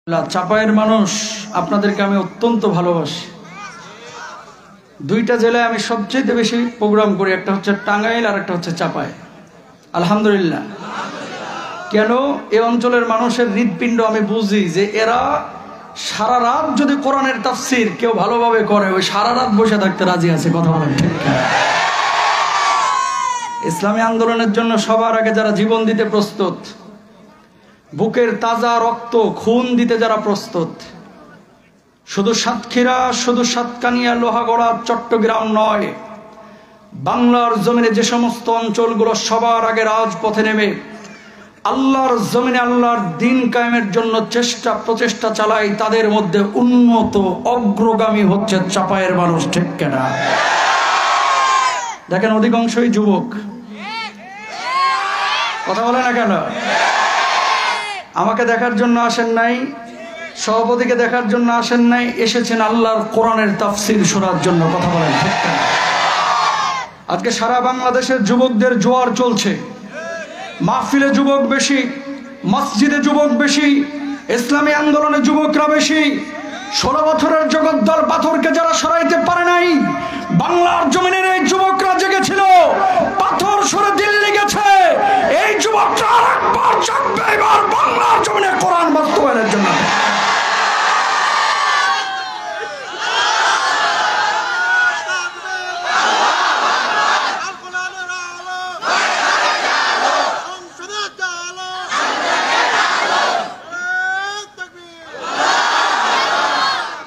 চাপায়ের মানুষ আপনাদেরকে আমি অত্যন্ত ভালোবাসি। দুইটা জেলায় আমি সবচেয়ে বেশি প্রোগ্রাম করি, একটা হচ্ছে টাঙ্গাইল আর একটা হচ্ছে চাপায়। আলহামদুলিল্লাহ। কেন? এই অঞ্চলের মানুষের হৃদপিণ্ড আমি বুঝি যে এরা সারা রাত যদি কোরআনের তাফসীর কেউ ভালোভাবে করে, ওই সারা রাত বসে থাকতে রাজি আছে। কথা বলেন ঠিক কিনা? ইসলামী আন্দোলনের জন্য সবার আগে যারা জীবন দিতে প্রস্তুত, বুকের তাজা রক্ত খুন দিতে যারা প্রস্তুত, শুধু সাতক্ষীরা, শুধু সাতকানিয়া, লোহাগড়া, চট্টগ্রাম নয়, বাংলার জমিনে যে সমস্ত অঞ্চলগুলো সবার আগে রাজপথে নেমে আল্লাহর জমিনে আল্লাহর দিন কায়েমের জন্য প্রচেষ্টা চালায়, তাদের মধ্যে উন্নত অগ্রগামী হচ্ছে চাপায়ের মানুষ। ঠিক কিনা? দেখেন অধিকাংশই যুবক। কথা বলে না কেন? আমাকে দেখার জন্য আসেন নাই, সভাপতিকে দেখার জন্য আসেন নাই, এসেছেন আল্লাহর কোরআনের তাফসীর শোনার জন্য। কথা বলেন ঠিক কিনা? আজকে সারা বাংলাদেশের যুবকদের জোয়ার চলছে। মাহফিলে যুবক বেশি, মসজিদে যুবক বেশি, ইসলামী আন্দোলনে যুবকরা বেশি। 16 বছরের জগদ্দল পাথরকে যারা সরাইতে পারে নাই, বাংলার জমিনের এই যুবকরা জেগেছিল। পাথর সরে দিল্লি গেছে, এই যুবকরা আরেকবার জাগবে এবার বাংলার জমিনে কোরআন বাস্তবায়নের জন্য।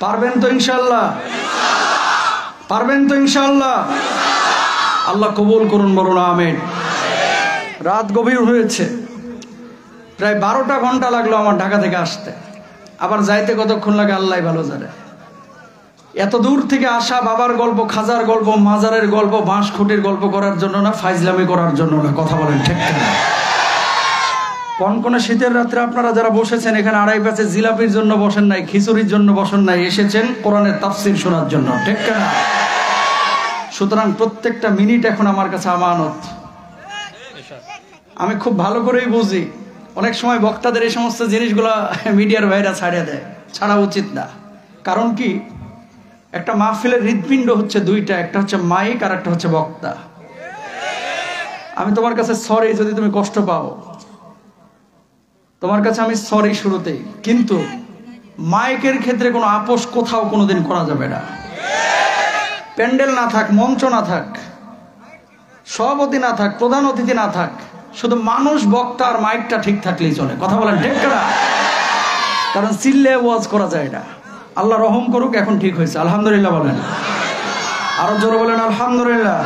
পারবেন তো ইনশাআল্লাহ? পারবেন তো ইনশাআল্লাহ? আল্লাহ কবুল করুন, বলুন আমিন। রাত গভীর হয়েছে, প্রায় 12টা ঘন্টা লাগলো আমার ঢাকা থেকে আসতে, আবার যাইতে কতক্ষণ লাগে আল্লাহ ভালো জানে। এত দূর থেকে আসা বাবার গল্প, খাজার গল্প, মাজারের গল্প, বাঁশ খুঁটির গল্প করার জন্য না, ফাইজলামি করার জন্য না। কথা বলেন ঠিক কিনা? কনকনে শীতের রাত্রে আপনারা যারা বসেছেন এখানে, আড়াই প্যাচে জিলাপির জন্য বসেন নাই, খিচুড়ির জন্য বসেন নাই, এসেছেন কোরআনের তাফসীর শোনার জন্য। ঠিক কিনা? সুতরাং প্রত্যেকটা মিনিট এখন আমার কাছে আমানত। আমি খুব ভালো করেই বুঝি, অনেক সময় বক্তাদের এই সমস্ত জিনিসগুলো মিডিয়ার ভাইরা ছাড়িয়ে দেয়, ছাড়া উচিত না। কারণ কি, একটা মাহফিলের হৃদপিণ্ড হচ্ছে দুইটা, একটা হচ্ছে মাইক আর একটা হচ্ছে বক্তা। আমি তোমার কাছে সরি যদি তুমি কষ্ট পাও, তোমার কাছে আমি সরি শুরুতেই, কিন্তু মাইকের ক্ষেত্রে কোনো আপোষ কোথাও কোনোদিন করা যাবে না। প্যান্ডেল না থাক, মঞ্চ না থাক, সভাপতি না থাক, প্রধান অতিথি না থাক, শুধু মানুষ, বক্তা আর মাইকটা ঠিক থাকলেই চলে। কথা বলেন ঠিক কিনা? কারণ চিল্লে ওয়াজ করা যায় না। আল্লাহ রহম করুক, এখন ঠিক হয়েছে। আলহামদুলিল্লাহ বলেন, আরো জোরে বলেন আলহামদুলিল্লাহ।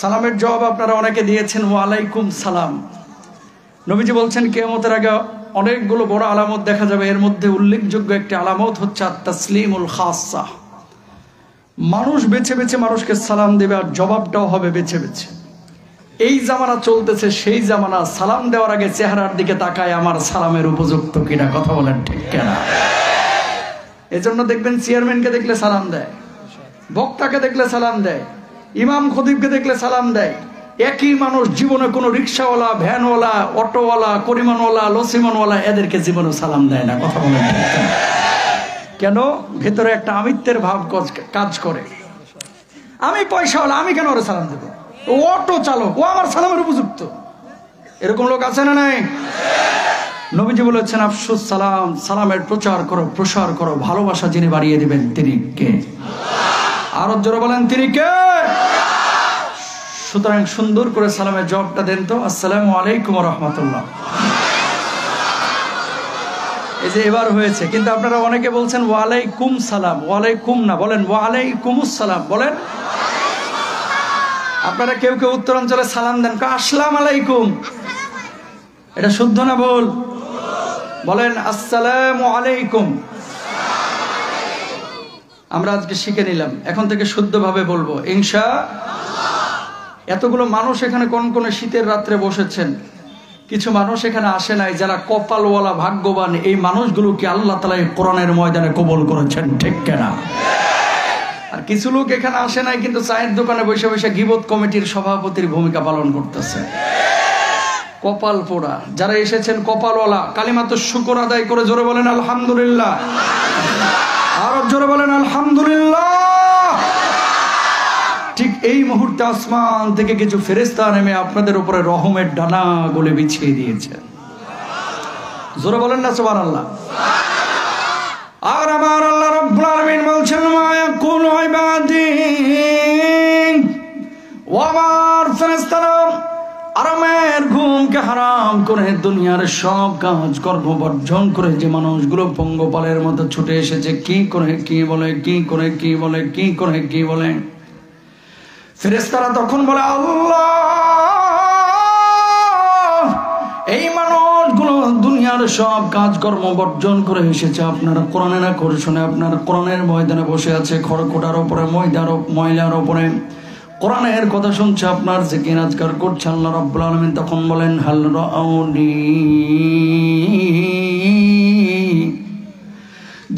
সালামের জবাব আপনারা অনেকে দিয়েছেন, ওয়ালাইকুম সালাম। নবীজি বলছেন কিয়ামতের আগে অনেকগুলো বড় আলামত দেখা যাবে, এর মধ্যে উল্লেখযোগ্য একটি আলামত হচ্ছে তাসলিমুল খাসা। মানুষ বেছে বেছে মানুষকে সালাম দেবে, আর জবাবটাও হবে বেছে বেছে। এই জামানা চলতেছে সেই জামানা, সালাম দেওয়ার আগে চেহারার দিকে তাকায় আমার সালামের উপযুক্ত কিনা। কথা বলেন ঠিক কিনা? এজন্য দেখবেন চেয়ারম্যানকে দেখলে সালাম দেয়, বক্তাকে দেখলে সালাম দেয়, ইমাম খতিবকে দেখলে সালাম দেয়। একই মানুষ জীবনে কোনো রিক্সাওয়ালা, ভ্যানওয়ালা, অটোওয়ালা, করিমানওয়ালা, লসিমানওয়ালা এদেরকে জীবনে সালাম দেয় না। কথা বলেন ঠিক কিনা? কেন? ভেতরে একটা আমিত্বের ভাব কাজ করে। আমি পয়সাওয়ালা, আমি কেন ওরে সালাম দেবো? ও অটো চালক, ও আমার সালামের উপযুক্ত। এরকম লোক আছে না নাই? নবীজি বলেছেন আফসুস সালাম, সালামের প্রচার করো, প্রসার করো। ভালোবাসা যিনি বাড়িয়ে দিবেন তিনি কে? আরো জোরে বলেন তিনি কে? সুতরাং সুন্দর করে সালামের জবাবটা দেন তো, আসসালামু আলাইকুম ওয়া রাহমাতুল্লাহ। এই যে এবার হয়েছে, কিন্তু আপনারা অনেকে বলছেন ওয়ালাইকুম সালাম। ওয়ালাইকুম না, বলেন ওয়ালাইকুমুস সালাম। বলেন। আপনারা কেউ কেউ উত্তরাঞ্চলে সালাম দেন আসসালাম আলাইকুম, এটা শুদ্ধ না ভুল? বলেন আসসালামু আলাইকুম। আমরা আজকে শিখে নিলাম, এখন থেকে শুদ্ধভাবে বলবো ইনশাআল্লাহ। এতগুলো মানুষ এখানে কনকনে শীতের রাত্রে বসেছেন, কিছু মানুষ এখানে আসে নাই, যারা কপালওয়ালা, ভাগ্যবান, এই মানুষগুলোকে আল্লাহ তাআলা কোরআনের ময়দানে কবুল করেছেন। ঠিক কিনা? আর কিছু লোক এখানে আসে নাই, কিন্তু চায়ের দোকানে বসে বসে গীবত কমিটির সভাপতির ভূমিকা পালন করতেছে। কপাল পোড়া। যারা এসেছেন কপালওয়ালা, কালিমাত শুকর আদায় করে জোরে বলেন আলহামদুলিল্লাহ। আরো জোরে বলেন আলহামদুলিল্লাহ। ঠিক এই মুহূর্তে আসমান থেকে কিছু ফেরেশতা নেমে আপনাদের উপরে রহমের ডানা গুলো বিছিয়ে দিয়েছে। জোরে বলেন না সুবহানাল্লাহ। আর আমার আল্লাহ রাব্বুল আলামিন বলছেন মা ইয়াকুলু ইবাদি, ও আমার ফেরেশতারা, আরামের ঘুমকে হারাম করে দুনিয়ার সব কাজ কর্ম বর্জন করে যে মানুষগুলো পঙ্গপালের মতো ছুটে এসেছে, কি করে কি বলে, কি করে কি বলে, কি করে কি বলে, ফেরেশতারা তখন বলে আল্লাহ, এই মানুষগুলো দুনিয়ার সব কাজকর্ম বর্জন করে এসেছে আপনার কোরআনের আকর্ষণে, আপনার কোরআনের ময়দানে বসে আছে, খড়কুটার উপরে ময়লার উপরে কোরআনের কথা শুনছে, আপনার জিকির আজকার করছে। আল্লাহ রাব্বুল আলামিন তখন বলেন হাল রাউনি,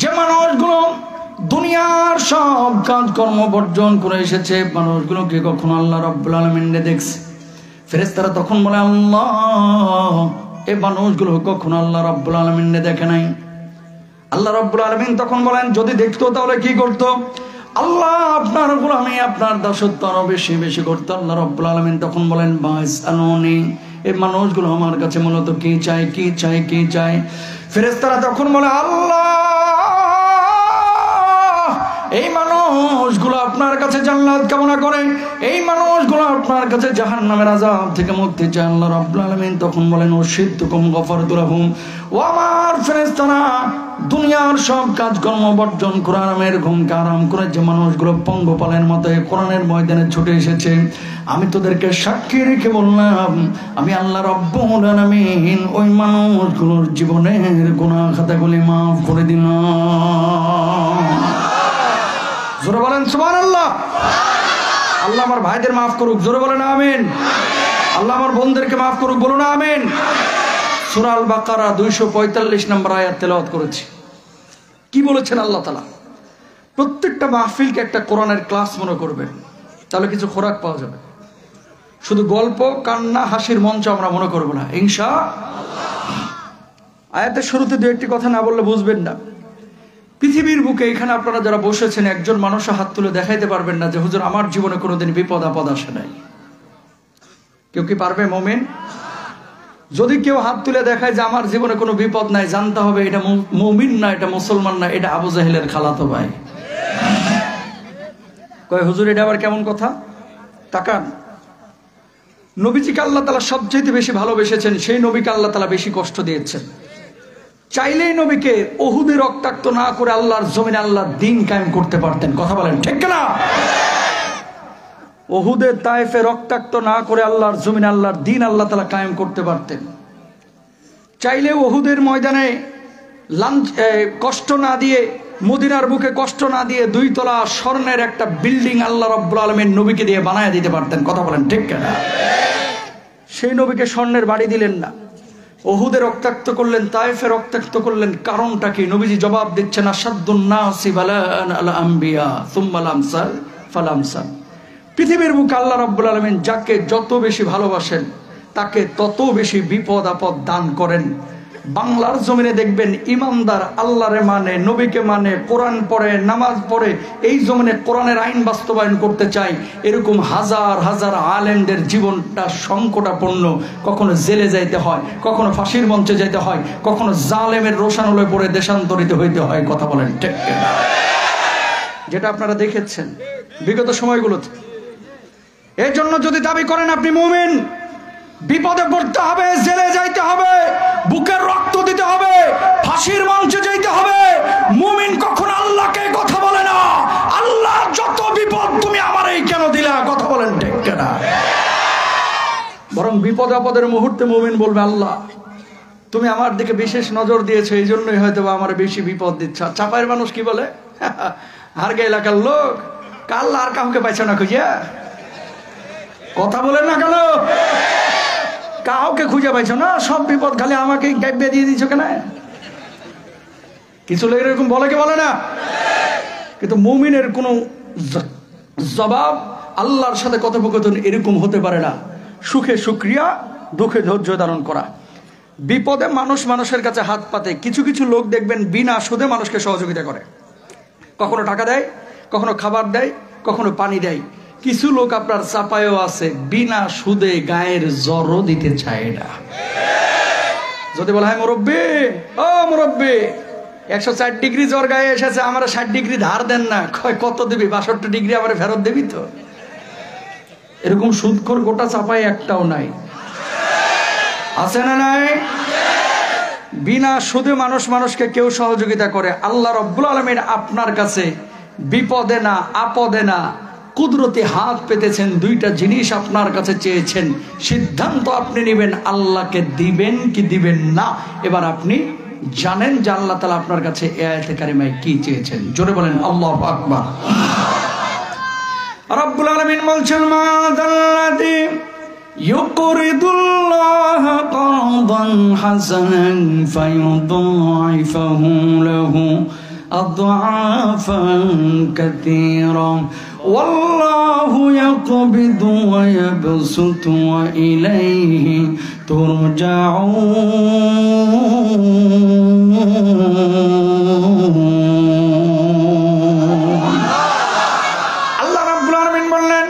যে মানুষগুলো দুনিয়ার সব কাজকর্ম বর্জন করে এসেছে, মানুষগুলোকে কখনো আল্লাহ রাব্বুল আলামিন দেখছে? ফেরেশতারা তখন বলে আল্লাহ, এই মানুষগুলো কখনো আল্লাহ রাব্বুল আলামিন দেখে নাই। আল্লাহ রাব্বুল আলামিন তখন বলেন যদি দেখতো তাহলে কি করতো? আল্লাহ আপনার গোলামি, আপনার দাসত্ব আরো বেশি বেশি করতো। আল্লাহ রাব্বুল আলামিন তখন বলেন বাস আনুনি, এই মানুষগুলো আমার কাছে মূলত কি চাই, কি চাই, কি চাই? ফেরেশতারা তখন বলে আল্লাহ, এই মানুষগুলো আপনার কাছে জান্নাত কামনা করে, এই মানুষগুলো আপনার কাছে জাহান্নামের আযাব থেকে মুক্তি চায়। আল্লাহ রাব্বুল আলামিন তখন বলেন ওয়াশিদতুকুম গফারতু লাহুম, ও আমার ফেরেশতারা, দুনিয়ার সব কাজকর্ম বর্জন করে আরামের ঘুমকে আরাম করে যে মানুষগুলো পঙ্গপালের মতো কোরআনের ময়দানে ছুটে এসেছে, আমি তোদেরকে সাক্ষী রেখে বললাম, আমি আল্লাহ রাব্বুল আলামিন ওই মানুষগুলোর জীবনের গুনাহ খাতাগুলি মাফ করে দিলাম। জোরে বলেন সুবহানাল্লাহ। আল্লাহ আমার ভাইদের মাফ করুক, জোরে বলেন আমিন। আল্লাহ আমার বোনদেরকে মাফ করুক, বলুন আমিন। সূরা আল বাকারা 245 নম্বর আয়াত তেলাওয়াত করেছি। কি বলেছেন আল্লাহ তাআলা? প্রত্যেকটা মাহফিলকে একটা কোরআনের ক্লাস মনে করবেন, তাহলে কিছু খোরাক পাওয়া যাবে। শুধু গল্প, কান্না, হাসির মঞ্চ আমরা মনে করব না ইনশাআল্লাহ। আয়াতের শুরুতে দু একটি কথা না বললে বুঝবেন না। পৃথিবীর বুকে এখানে আপনারা যারা বসেছেন, একজন মানুষ হাত তুলে দেখাইতে পারবেন না যে হুজুর আমার জীবনে কোনোদিন বিপদ আপদ আসে নাই। কেউ কি পারবে মুমিন? যদি কেউ হাত তুলে দেখায় যে আমার জীবনে কোনো বিপদ নাই, জানতে হবে এটা মুমিন না, এটা মুসলমান না, এটা আবু জাহেলের খালাতো ভাই। কয় হুজুর এটা আবার কেমন কথা? তাকান, নবীজিকে আল্লাহ তাআলা সবচেয়ে বেশি ভালোবেসেছেন, সেই নবীকে আল্লাহ তাআলা বেশি কষ্ট দিয়েছেন। চাইলেই নবীকে উহুদে রক্তাক্ত না করে আল্লাহর জমিনে আল্লাহর দ্বীন কায়েম করতে পারতেন। কথা বলেন ঠিক না? উহুদের তায়েফে রক্তাক্ত না করে আল্লাহর জমিনে আল্লাহর দ্বীন আল্লাহ তাআলা কায়েম করতে পারতেন। চাইলে উহুদের ময়দানে কষ্ট না দিয়ে, মদিনার বুকে কষ্ট না দিয়ে 2 তলা স্বর্ণের একটা বিল্ডিং আল্লাহ রাব্বুল আলামিন নবীকে দিয়ে বানায় দিতে পারতেন। কথা বলেন ঠিক না? সেই নবীকে স্বর্ণের বাড়ি দিলেন না, উহুদে রক্তাক্ত করলেন, তায়েফে রক্তাক্ত করলেন। কারণটা কি? নবীজি জবাব দিচ্ছেন আসাদ্দুন নাসি বালাআন আল আমবিয়া সুম্মাল আমসাল ফালামসাল। পৃথিবীর বুকে আল্লাহ রাব্বুল আলামিন যাকে যত বেশি ভালোবাসেন তাকে তত বেশি বিপদ আপদ দান করেন। বাংলার জমিনে দেখবেন ইমানদার, আল্লাহরে মানে, নবীকে মানে, কোরআন পড়ে, নামাজ পড়ে, এই জমিনে কোরআনের আইন বাস্তবায়ন করতে চাই, এরকম হাজার হাজার আলেমদের জীবনটা সংকটাপন্ন। কখনো জেলে যাইতে হয়, কখনো ফাঁসির মঞ্চে যাইতে হয়, কখনো জালেমের রোশানলে পড়ে দেশান্তরিত হইতে হয়। কথা বলেন ঠিক কিনা? যেটা আপনারা দেখেছেন বিগত সময়গুলোতে। এই জন্য যদি দাবি করেন আপনি মুমিন, বিপদে পড়তে হবে, জেলে যাইতে হবে, বুকের রক্ত দিতে হবে, ফাঁসির মঞ্চে যাইতে হবে। মুমিন কখনো আল্লাহকে কথা বলে না, আল্লাহ যত বিপদ তুমি আমারই কেন দিলা? কথা বলেন ঠিক কিনা? বরং বিপদ আপদের মুহূর্তে মুমিন বলবে আল্লাহ তুমি আমার দিকে বিশেষ নজর দিয়েছো, এই জন্যই হয়তো আমার বেশি বিপদ দিচ্ছ। চাপাইয়ের মানুষ কি বলে? হারগে এলাকার লোক কাল আর কাউকে পাইছো না খুঁজিয়া? কথা বলেন না কেন? কাউকে খুঁজে পাইছো না, সব বিপদ খালি আমাকে গাইবে দিয়ে দিচ্ছ কেন? কিছু লোক এরকম বলে কি বলে না? কিন্তু মুমিনের কোনো জবাব, আল্লাহর সাথে কথোপকথন এরকম হতে পারে না। সুখে শুকরিয়া, দুঃখে ধৈর্য ধারণ করা। বিপদে মানুষ মানুষের কাছে হাত পাতে। কিছু কিছু লোক দেখবেন বিনা সুদে মানুষকে সহযোগিতা করে, কখনো টাকা দেয়, কখনো খাবার দেয়, কখনো পানি দেয়। কিছু লোক আপনার চাপায়ও আছে, বিনা সুদে গায়ের জ্বরও দিতে চায় না। যদি বলা হয় মুরব্বী, ও মুরব্বী 104 ডিগ্রি জ্বর গায়ে এসেছে, আমার 60 ডিগ্রি ধার দেন না, কত দিবি? 62 ডিগ্রি আমার ফেরত দিবি তো? এরকম সুদখোর গোটা চাপাই একটাও নাই, আছে না নাই? বিনা সুদে মানুষ মানুষকে কেউ সহযোগিতা করে। আল্লাহ রাব্বুল আলামিন আপনার কাছে বিপদে না আপদে না কুদরতি হাত পেতেছেন, দুইটা জিনিস আপনার কাছে চেয়েছেন। সিদ্ধান্ত আপনি নেবেন আল্লাহকে দিবেন কি দিবেন না। এবার আপনি জানেন যে আল্লাহ তাআলা আপনার কাছে এই আয়াতে কারিমায় কি চেয়েছেন। জোরে বলেন আল্লাহু আকবার। রব্বুল আলামিন বলছেন, মা যাল্লাযী ইউকরিদুল্লাহ কারদান হাসানান ফায়ুদাইফাহু লাহু আদআফান কাসীরা ওয়াল্লাহু ইয়াকবিদু ওয়া ইয়াবসুতু ওয়া ইলাইহি তুরজাউন। আল্লাহ রাব্বুল আলামিন বললেন,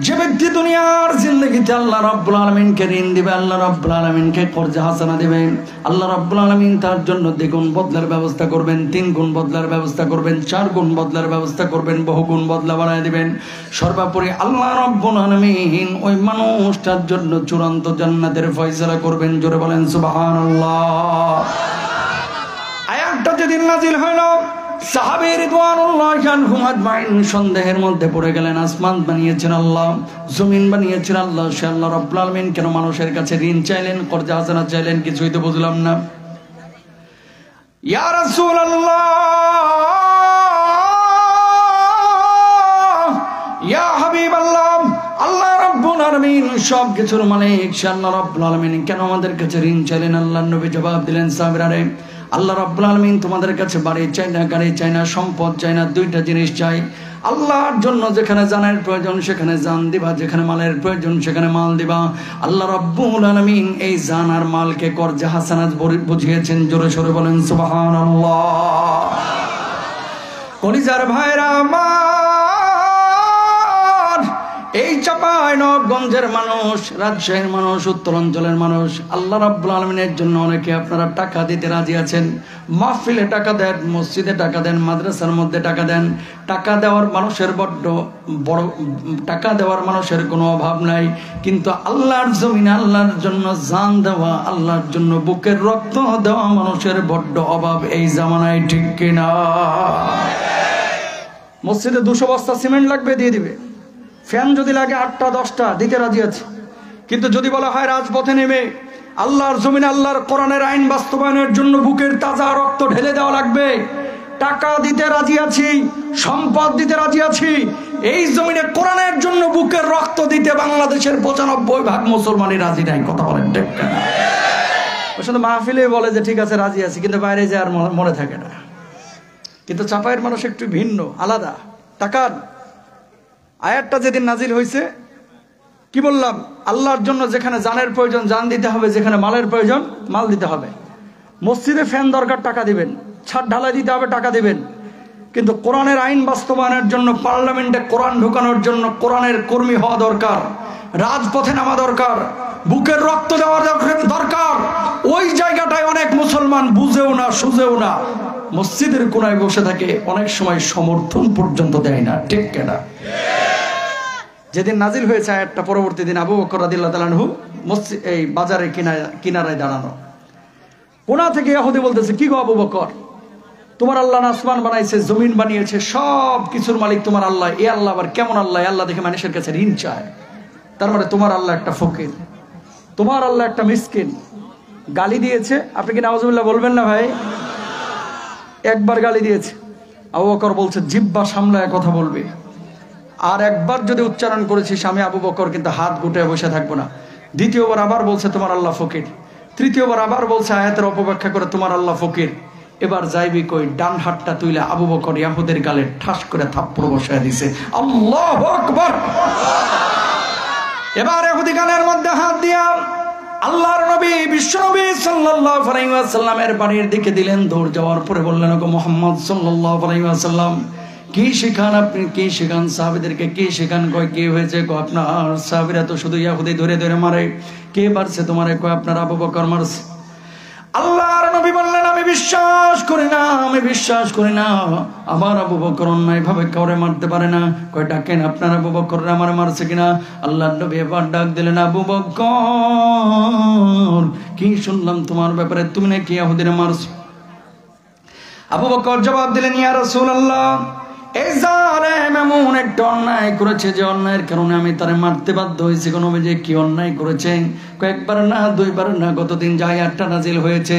যে ব্যক্তি দুনিয়ার জিন্দেগিতে আল্লাহ রাব্বুল আলামিনকে ঋণ দিবে, আল্লাহ রাব্বুল আলামিনকে কর্জে হাসানা দিবে, আল্লাহ রাব্বুল আলামিন তার জন্য দ্বিগুণ বদলার ব্যবস্থা করবেন, 3 গুণ বদলার ব্যবস্থা করবেন, 4 গুণ বদলার ব্যবস্থা করবেন, বহু গুণ বদলা বাড়ায় দিবেন। সর্বোপরি আল্লাহ রাব্বুল আলামিন ওই মানুষটার জন্য চূড়ান্ত জান্নাতের ফয়সালা করবেন। জোরে বলেন সুবহানাল্লাহ। আয়াতটা যেদিন নাজিল হইল, সাহাবী রিদওয়ানুল্লাহি আনহুম আজমাইন সন্দেহের মধ্যে পড়ে গেলেন। আসমান বানিয়েছেন আল্লাহ, জমিন বানিয়েছেন আল্লাহ, সে আল্লাহ রাব্বুল আলামিন কেন মানুষের কাছে ঋণ চাইলেন, কর্জা হাসানা চাইলেন? কিছুই তো বুঝলাম না। ইয়া রাসূলুল্লাহ, ইয়া হাবিবাল্লাহ, আল্লাহ রাব্বুল আলামিন সব কিছুর মালিক, সে আল্লাহ রাব্বুল আলামিন কেন আমাদের কাছে ঋণ চাইলেন? আল্লাহর নবী জবাব দিলেন, সাহাবীরা রে, আল্লাহ রাব্বুল আলামিন তোমাদের কাছে বাড়ি চাই না, গাড়ি চাই না, সম্পদ চাই না, দুইটা জিনিস চাই। আল্লাহর জন্য যেখানে জানের প্রয়োজন সেখানে জান দিবা, যেখানে মালের প্রয়োজন সেখানে মাল দিবা। আল্লাহ রাব্বুল আলামিন এই জান আর মালকে কর্জে হাসানাত বুঝিয়েছেন। জোরে সোরে বলেন সুবহানাল্লাহ। কলিজার ভাইরা আমার, এই চাঁপাইনবাবগঞ্জের মানুষ, রাজশাহীর মানুষ, উত্তরাঞ্চলের মানুষ, আল্লাহ রাব্বুল আলামিনের জন্য অনেকে আপনারা টাকা দিতে রাজি আছেন। মাহফিলে টাকা দেন, মসজিদে টাকা দেন, মাদ্রাসার মধ্যে টাকা দেন। টাকা দেওয়ার মানুষের টাকা দেওয়ার মানুষের কোনো অভাব নাই, কিন্তু আল্লাহর জমিনে আল্লাহর জন্য জান দেওয়া, আল্লাহর জন্য বুকের রক্ত দেওয়া মানুষের বড্ড অভাব এই জামানায়, ঠিক কিনা? মসজিদে 200 বস্তা সিমেন্ট লাগবে, দিয়ে দিবে। ফ্যান যদি লাগে 8টা 10টা দিতে রাজি আছে। কিন্তু যদি বলা হয় রাজপথে নেমে আল্লাহর জমিনে আল্লাহর কোরআনের আইন বাস্তবায়নের জন্য বুকের তাজা রক্ত ঢেলে দেওয়া লাগবে, টাকা দিতে রাজি আছি, সম্পদ দিতে রাজি আছি। এই জমিনে কোরআনের জন্য বুকের রক্ত দিতে বাংলাদেশের 95% মুসলমানই রাজি নাই। কথা বলেন ঠিক না? ওর সাথে মাহফিলে বলে যে ঠিক আছে রাজি আছি, কিন্তু বাইরে যে আর মনে থাকে না। কিন্তু চাপাইয়ের মানুষ একটু ভিন্ন, আলাদা। টাকার আয়াতটা যেদিন নাজিল হয়েছে, কি বললাম? আল্লাহর জন্য যেখানে জানের প্রয়োজন জান দিতে হবে, যেখানে মালের প্রয়োজন মাল দিতে হবে। মসজিদে ফ্যান দরকার, টাকা দিবেন। ছাদ ঢালাই দিতে হবে, টাকা দিবেন। কিন্তু কোরআনের আইন বাস্তবায়নের জন্য, পার্লামেন্টে কোরআন ঢোকানোর জন্য কোরআনের কর্মী হওয়া দরকার, রাজপথে নামা দরকার, বুকের রক্ত দেওয়া দরকার। ওই জায়গাটায় অনেক মুসলমান বুঝেও না, সুঝেও না, মসজিদের কোনায় বসে থাকে, অনেক সময় সমর্থন পর্যন্ত দেয় না, ঠিক কিনা? যেদিন নাজিল হয়েছে আয়াতটা, পরবর্তী দিন আবু বকর রাদিয়াল্লাহু তাআলা আনহু মসজিদ এই বাজারে কিনারায় দাঁড়ানো, কোনা থেকে ইহুদি বলতেছে, কি গো আবু বকর, তোমার আল্লাহ আসমান বানাইছে, জমিন বানিয়েছে, সব কিছুর মালিক তোমার আল্লাহ। এই আল্লাহ আবার কেমন আল্লাহ? আল্লাহ দেখে মানুষের কাছে ঋণ চায়। তার মানে তোমার আল্লাহ একটা ফকির, তোমার আল্লাহ একটা মিসকিন। গালি দিয়েছে। আপনি কি নাউজুবিল্লাহ বলবেন না ভাই? একবার গালি দিয়েছে। আবু বকর বলছে, জিহ্বা সামলায় কথা বলবে। আর একবার যদি উচ্চারণ করেছিস আমি আবু বকর কিন্তু হাত গুটে বসে থাকবো না। দ্বিতীয়বার আবার বলছে তোমার আল্লাহ ফকির। তৃতীয়বার আবার বলছে আয়াতের অপব্যাখ্যা করে তোমার আল্লাহ ফকির। এবার যাইবি কই? ডান হাতটা তুইলে আবু বকর ইয়াহুদের গালে ঠাস করে থাপ্পড় বসায় দিছে। আল্লাহু আকবার। এবার ইহুদি গালের মধ্যে হাত দিয়া আল্লাহর নবী বিশ্বনবী সাল্লাল্লাহু আলাইহি ওয়াসাল্লামের বাড়ির দিকে দিলেন, দৌড় যাওয়ার পরে বললেন, ওগো মুহাম্মদ সাল্লাল্লাহু আলাইহি ওয়াসাল্লাম, কি শেখান আপনি, কি শেখান সাহাবীদেরকে, কি শেখান? কয় কি হয়েছে? কয় আপনার সাহাবীরা তো শুধু ইহুদি ধরে ধরে মারে। কে মারছে তোমারে? কয় আপনার আবু বকর মারছে। আল্লাহর নবী বললেন, আমি বিশ্বাস করি না, আমি বিশ্বাস করি না, আমার আবু বকর অন্যায় ভাবে কাউরে মারতে পারে না। কয় ডাকেন আপনার আবু বকর আমার মারছে কিনা। আল্লাহর নবী এবার ডাক দিলেন, আবু বকর, কি শুনলাম তোমার ব্যাপারে, তুমি নাকি ইহুদিরে মারছো? আবু বকর জবাব দিলেন, ইয়া রাসূলুল্লাহ, এই জালেম এমন একটা অন্যায় করেছে যে অন্যায়ের কারণে আমি তারে মারতে বাধ্য হয়েছি। কোন যে কি অন্যায় করেছে? কয়েকবার না, দুইবার না, গতদিন যাই আটটা নাজিল হয়েছে,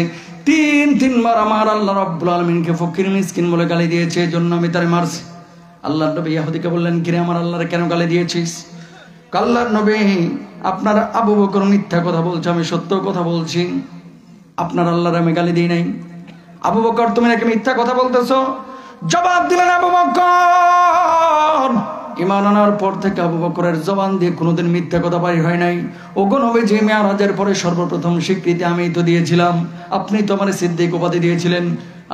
তিনবার আমার আল্লাহ রাব্বুল আলামিনকে ফকির মিসকিন বলে গালি দিয়েছে, এই জন্য আমি তারে মারছি। আল্লাহর নবী ইহুদিকে বললেন, কিরে আমার আল্লাহরে কেন গালি দিয়েছিস? আল্লাহর নবী, আপনার আবু বকর মিথ্যা কথা বলছে, আমি সত্য কথা বলছি, আপনার আল্লাহর আমি গালি দিই নাই। আবু বকর, তুমি নাকি মিথ্যা কথা বলতেছো? জবাব দিলেন আবু বকর, ঈমান আনার পর থেকে আবু বকরের জবান দিয়ে কোনোদিন মিথ্যা কথা বাড়ি হয় নাই। ওগো নবীজি, মিরাজের পরে সর্বপ্রথম স্বীকৃতি আমি তো দিয়েছিলাম, আপনি তো আমার সিদ্দিক উপাধি দিয়েছিলেন।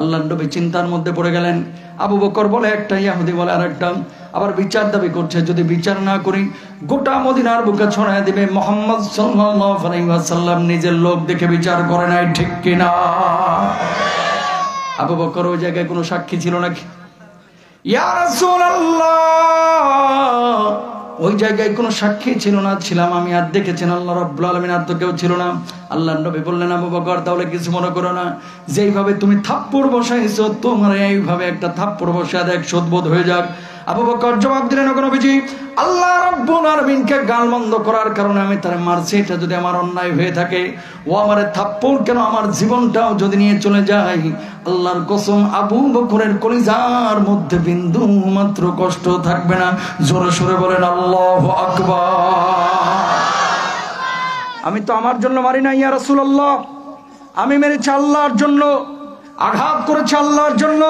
আল্লাহর নবী চিন্তার মধ্যে পড়ে গেলেন। আবু বকর বলে একটা, ইহুদি বলে আরেকটা, আবার বিচার দাবি করছে, যদি বিচার না করি গোটা মদিনার বুকে ছড়ায় দিবে। মুহাম্মদ সাল্লাল্লাহু আলাইহি ওয়াসাল্লাম নিজের লোক দেখে বিচার করে নাই, ঠিক কিনা? আবু বকর ওই জায়গায় কোনো সাক্ষী ছিল নাকি? ইয়া রাসূলুল্লাহ, ওই জায়গায় কোনো সাক্ষী ছিল না, ছিলাম আমি আর দেখেছেন আল্লাহ রাব্বুল আলামিন, আর তো কেউ ছিল না। আল্লাহর নবী বললেন, আবু বকর তাহলে কিছু মনে করো না, যেইভাবে তুমি থাপ্পড় বসাইছো তোমার এইভাবে একটা থাপ্পড় বসায় দেখ, শোধবোধ হয়ে যাক। আবু বকর জবাব দিলেন, ওগো নবীজি, আল্লাহ রাব্বুল আলামিনকে গালমন্দ করার কারণে আমি তারে মারছি, এটা যদি আমার অন্যায় হয়ে থাকে, ও আমারে থাপ্পড় কেন, আমার জীবনটাও যদি নিয়ে চলে যায়, আল্লাহর কসম আবু বকরের কলিজার মধ্যে বিন্দু মাত্র কষ্ট থাকবে না। জোরে সোরে বলেন আল্লাহু আকবার। আমি তো আমার জন্য মারি না, ইয়া রাসূলুল্লাহ, আমি মেরেছি আল্লাহর জন্য, আঘাত করেছি আল্লাহর জন্য।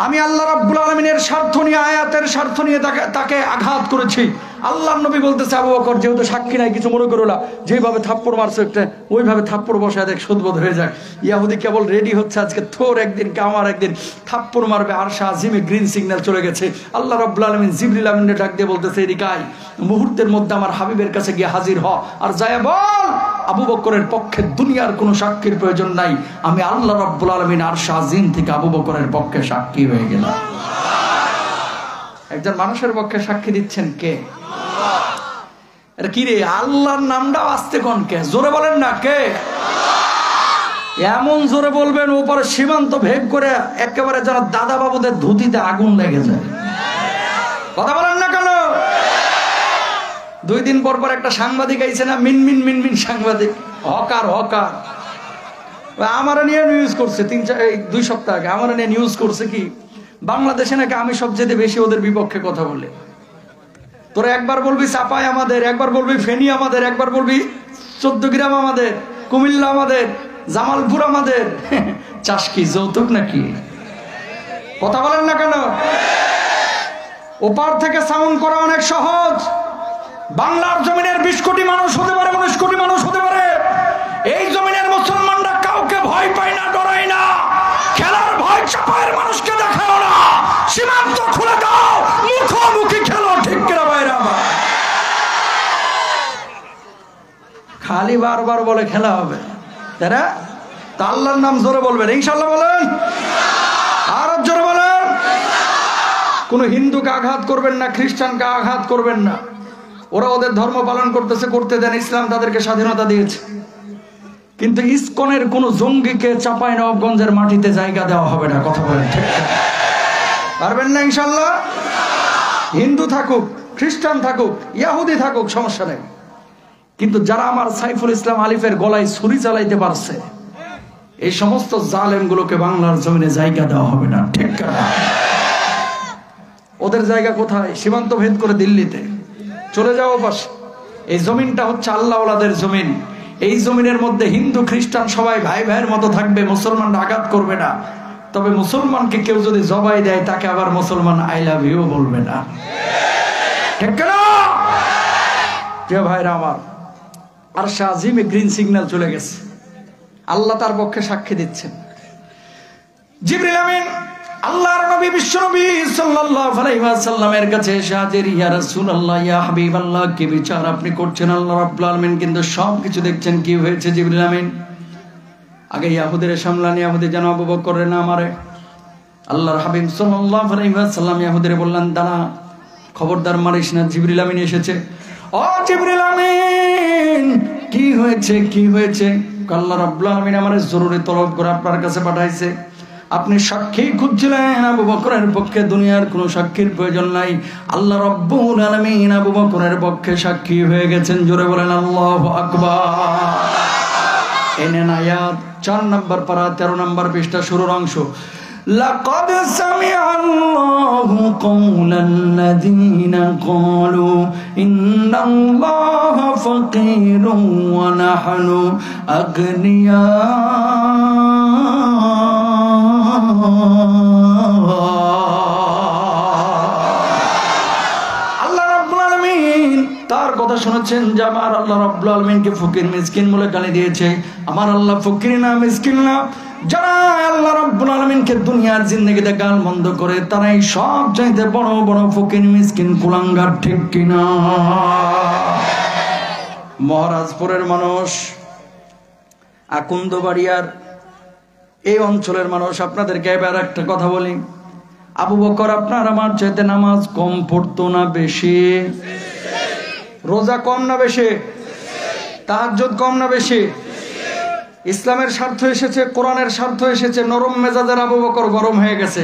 আমি আল্লাহ রাব্বুল আলামিনের স্বার্থ নিয়ে, আয়াতের স্বার্থ নিয়ে তাকে আঘাত করেছি। আল্লাহর নবী বলতেছে, আবু বকর যেহেতু সাক্ষী নাই, কিছু মনে করো না, যেভাবে থাপ্পড় মারছে একটা ওইভাবে থাপ্পড় বসায় দেখ, শোধবোধ হয়ে যাক। ইহুদি কেবল রেডি হচ্ছে, আজকে তোর একদিন কে আমার একদিন থাপ্পড় মারবে। আরশে আজিমে গ্রিন সিগন্যাল চলে গেছে। আল্লাহ রাব্বুল আলামিন জিবরিল আমিনকে ডাক দিয়ে বলতেছে, এদিকে আয়, মুহূর্তের মধ্যে আমার হাবিবের কাছে গিয়ে হাজির হ, আর যায় বল আবু বকরের পক্ষে দুনিয়ার কোনো সাক্ষীর প্রয়োজন নাই, আমি আল্লাহ রাব্বুল আলামিন আরশে আজিম থেকে আবু বকরের পক্ষে সাক্ষী হয়ে গেলাম। একজন মানুষের পক্ষে সাক্ষী দিচ্ছেন কে? কি রে, আল্লাহর নামটা আসতে কোন কে? জোরে বলেন না কে? এমন জোরে বলবেন ওপরে সীমান্ত ভেদ করে একেবারে যারা দাদা বাবুদের ধুতিতে আগুন লেগে যায়। কথা বলেন না কেন? 2 দিন পর পর একটা সাংবাদিক আইছে না, মিনমিন মিনমিন সাংবাদিক, হকার হকার, আমার নিয়ে নিউজ করছে 2 সপ্তাহ আগে, আমার নিয়ে নিউজ করছে কি বাংলাদেশে নাকি আমি সবচেয়ে বেশি ওদের বিপক্ষে কথা বলে। তোরা একবার বলবি চাপাই আমাদের, একবার বলবি ফেনী আমাদের, একবার বলবি 14 গ্রাম আমাদের, কুমিল্লা আমাদের, জামালপুর আমাদের। চাষ কি যৌতুক নাকি? কথা বলেন না কেন? ওপার থেকে সাউন্ড করা অনেক সহজ। বাংলার জমিনের 20 কোটি মানুষ হতে পারে, 19 কোটি মানুষ হতে পারে, এই জমিনের মুসলমানরা কাউকে ভয় পায় না, ডরায় না। খেলার ভয় চাপায়ের মানুষকে দেখাও না, সীমান্ত খুলে দাও, মুখোমুখি খেলো, ঠিক কিনা বাইরে? আমার খালি বারবার বলে খেলা হবে, তারা তা আল্লাহর নাম জোরে বলবেন ইনশাআল্লাহ, বলেন আর জোরে বলেন। কোন হিন্দুকে আঘাত করবেন না, খ্রিস্টানকে আঘাত করবেন না, ওরা ওদের ধর্ম পালন করতেছে, করতে দেন, ইসলাম তাদেরকে স্বাধীনতা দিয়েছে। কিন্তু ইসকনের কোন জঙ্গিকে চাঁপাইনবাবগঞ্জের মাটিতে জায়গা দেওয়া হবে না। কথা বলেন ঠিক পারবেন না ইনশাআল্লাহ? হিন্দু থাকুক, খ্রিস্টান থাকুক, ইহুদি থাকুক, সমস্যা নেই। কিন্তু যারা আমার সাইফুল ইসলাম আলিফের গলায় ছুরি চালাইতে পারছে, এই সমস্ত জালেমগুলোকে বাংলার জমিনে জায়গা দেওয়া হবে না, ঠিক না? ওদের জায়গা কোথায়? সীমান্ত ভেদ করে দিল্লিতে চলে যাও পাশে। এই জমিনটা হচ্ছে আল্লাহওয়ালাদের জমিন। এই জমিনের মধ্যে হিন্দু খ্রিস্টান সবাই ভাই ভাইয়ের মতো থাকবে, মুসলমানরা আঘাত করবে না। তবে মুসলমানকে কেউ যদি জবাই দেয়, তাকে আবার মুসলমান আই লাভ ইউ বলবে না, ঠিক না? প্রিয় ভাইরা আমার, আরশে আজিমে গ্রিন সিগন্যাল চলে গেছে, আল্লাহ তার পক্ষে সাক্ষী দিচ্ছেন। জিবরিল আমিন আল্লাহর নবী বিশ্বনবী সাল্লাল্লাহু আলাইহি ওয়াসাল্লামের কাছে এসে হাজির। ইয়া রাসূলুল্লাহ, ইয়া হাবিবাল্লাহ, কি বিচার আপনি করছেন? আল্লাহ রাব্বুল আলামিন কিন্তু সবকিছু দেখছেন। কি হয়েছে জিবরিল আমিন? আগে ইহুদিদের সামলান, ইহুদি যেন আবু বকরের না মারে। আল্লাহর হাবিব সাল্লাল্লাহু আলাইহি ওয়াসাল্লাম ইহুদিরে বললেন, দাঁড়া, খবরদার মারিস না। জিবরিল আমিন এসেছে। ও জিবরিল আমিন, কি হয়েছে, কি হয়েছে? আল্লাহ রাব্বুল আলামিন আমারে জরুরি তলব করে আপনার কাছে পাঠাইছে। আপনি সাক্ষী খুঁজছিলেন আবু বকরের পক্ষে, দুনিয়ার কোনো সাক্ষীর প্রয়োজন নাই। আল্লাহ রাব্বুল আলামিন আবু বকরের পক্ষে সাক্ষী হয়ে গেছেন। জোরে বলেন আল্লাহু আকবার। এনে আয়াত 4 নম্বর পারা 13 নম্বর পৃষ্ঠা শুরুর অংশ। লাকাদ সামিআল্লাহু কাওলাল্লাযীনা ক্বালু ইন্নাল্লাহা ফাকীরুন ওয়া নাহনু আগনিয়া। আল্লাহ রাব্বুল আলামিন তার কথা শুনেছেন যে আমার আল্লাহ রাব্বুল আলামিনকে ফকির মিসকিন বলে গালি দিয়েছে। আমার আল্লাহ ফকির না, মিসকিন না। যারা আল্লাহ রাব্বুল আলামিনকে দুনিয়ার জিন্দেগিতে গাল মন্দ করে, তারাই সব চাইতে বড় বড় ফকির মিসকিন কুলাঙ্গার, ঠিক কিনা? মহারাজপুরের মানুষ, আকুন্দবাড়িয়ার এই অঞ্চলের মানুষ, আপনাদেরকে এবার একটা কথা বলি। আবু বকর আপনার আমার চাইতে নামাজ কম পড়তো না বেশি? রোজা কম না বেশি? তাহাজ্জুদ কম না বেশি? ইসলামের স্বার্থ এসেছে, কোরআনের স্বার্থ এসেছে, নরম মেজাজের আবু বকর গরম হয়ে গেছে,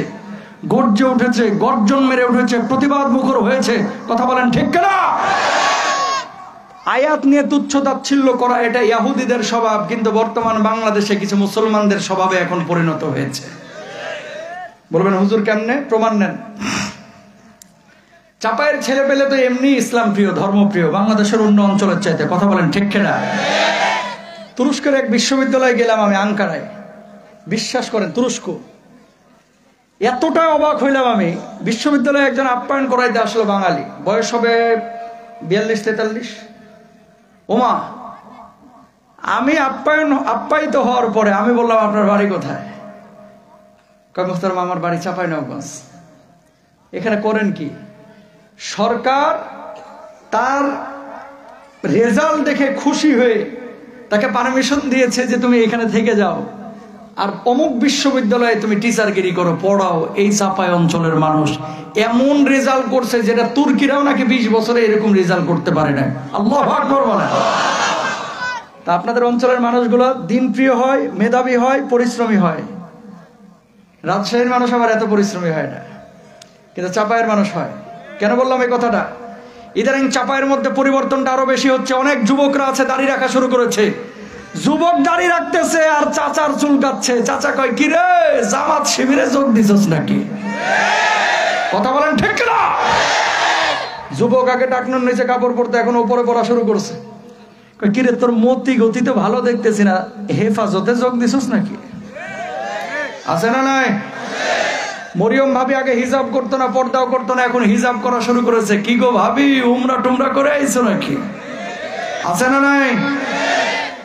গর্জে উঠেছে, গর্জন মেরে উঠেছে, প্রতিবাদ মুখর হয়েছে। কথা বলেন ঠিক কিনা? আয়াত নিয়ে তুচ্ছ তাচ্ছিল্য করা এটা ইহুদিদের স্বভাব, কিন্তু বর্তমান বাংলাদেশে কিছু মুসলমানদের স্বভাবে এখন পরিণত হয়েছে। বলবেন হুজুর কেমনে? প্রমাণ নেন। চাপায়ের ছেলে পেলে তো এমনি ইসলাম প্রিয়, ধর্মপ্রিয়, বাংলাদেশের অন্য অঞ্চলের চাইতে। কথা বলেন ঠিক কিনা? তুরস্কের এক বিশ্ববিদ্যালয়ে গেলাম আমি, আঙ্কারায়। বিশ্বাস করেন, তুরস্ক, এতটা অবাক হইলাম আমি। বিশ্ববিদ্যালয়ে একজন আপ্যায়ন করাইতে আসলো, বাঙালি, বয়স হবে 42-43। ওমা, আমি আপ্যায়িত হওয়ার পরে আমি বললাম, আপনার বাড়ি কোথায়? কয় মোহতারাম, আমার বাড়ি চাঁপাইনবাবগঞ্জ। এখানে করেন কি? সরকার তার রেজাল্ট দেখে খুশি হয়ে তাকে পারমিশন দিয়েছে যে তুমি এখানে থেকে যাও, আর অমুক বিশ্ববিদ্যালয়ে তুমি টিচারগিরি করো, পড়াও। এই চাপাই অঞ্চলের মানুষ এমন রেজাল্ট করছে যেটা তুর্কিরাও নাকি 20 বছরে এরকম রেজাল্ট করতে পারে না। আল্লাহু আকবার বলেন। তা আপনাদের অঞ্চলের মানুষগুলো দিনপ্রিয় হয়, মেধাবী হয়, পরিশ্রমী হয়। রাজশাহীর মানুষ আবার এত পরিশ্রমী হয় না, কিন্তু চাপাইয়ের মানুষ হয়। কেন বললাম এই কথাটা? ইদানিং চাপাইয়ের মধ্যে পরিবর্তনটা আরো বেশি হচ্ছে। অনেক যুবকরা আছে, দাড়ি রাখা শুরু করেছে। যুবক দাড়ি রাখতেছে আর চাচার চুল কাটছে। চাচা কয়, কি রে, জামাত শিবিরে যোগ দিছস নাকি? কথা বলেন ঠিক না? যুবক আগে টাকনুর নিচে কাপড় পরতে, এখন উপরে পরা শুরু করছে। কয়, কি রে, তোর মতি গতি তো ভালো দেখতেছি না, হেফাজতে যোগ দিছস নাকি? আছে না নাই? মরিয়ম ভাবি আগে হিজাব করতো না, পর্দাও করতো না, এখন হিজাব করা শুরু করেছে। কি গো ভাবি, উমরা টুমরা করে আইছো নাকি? আছে না নাই?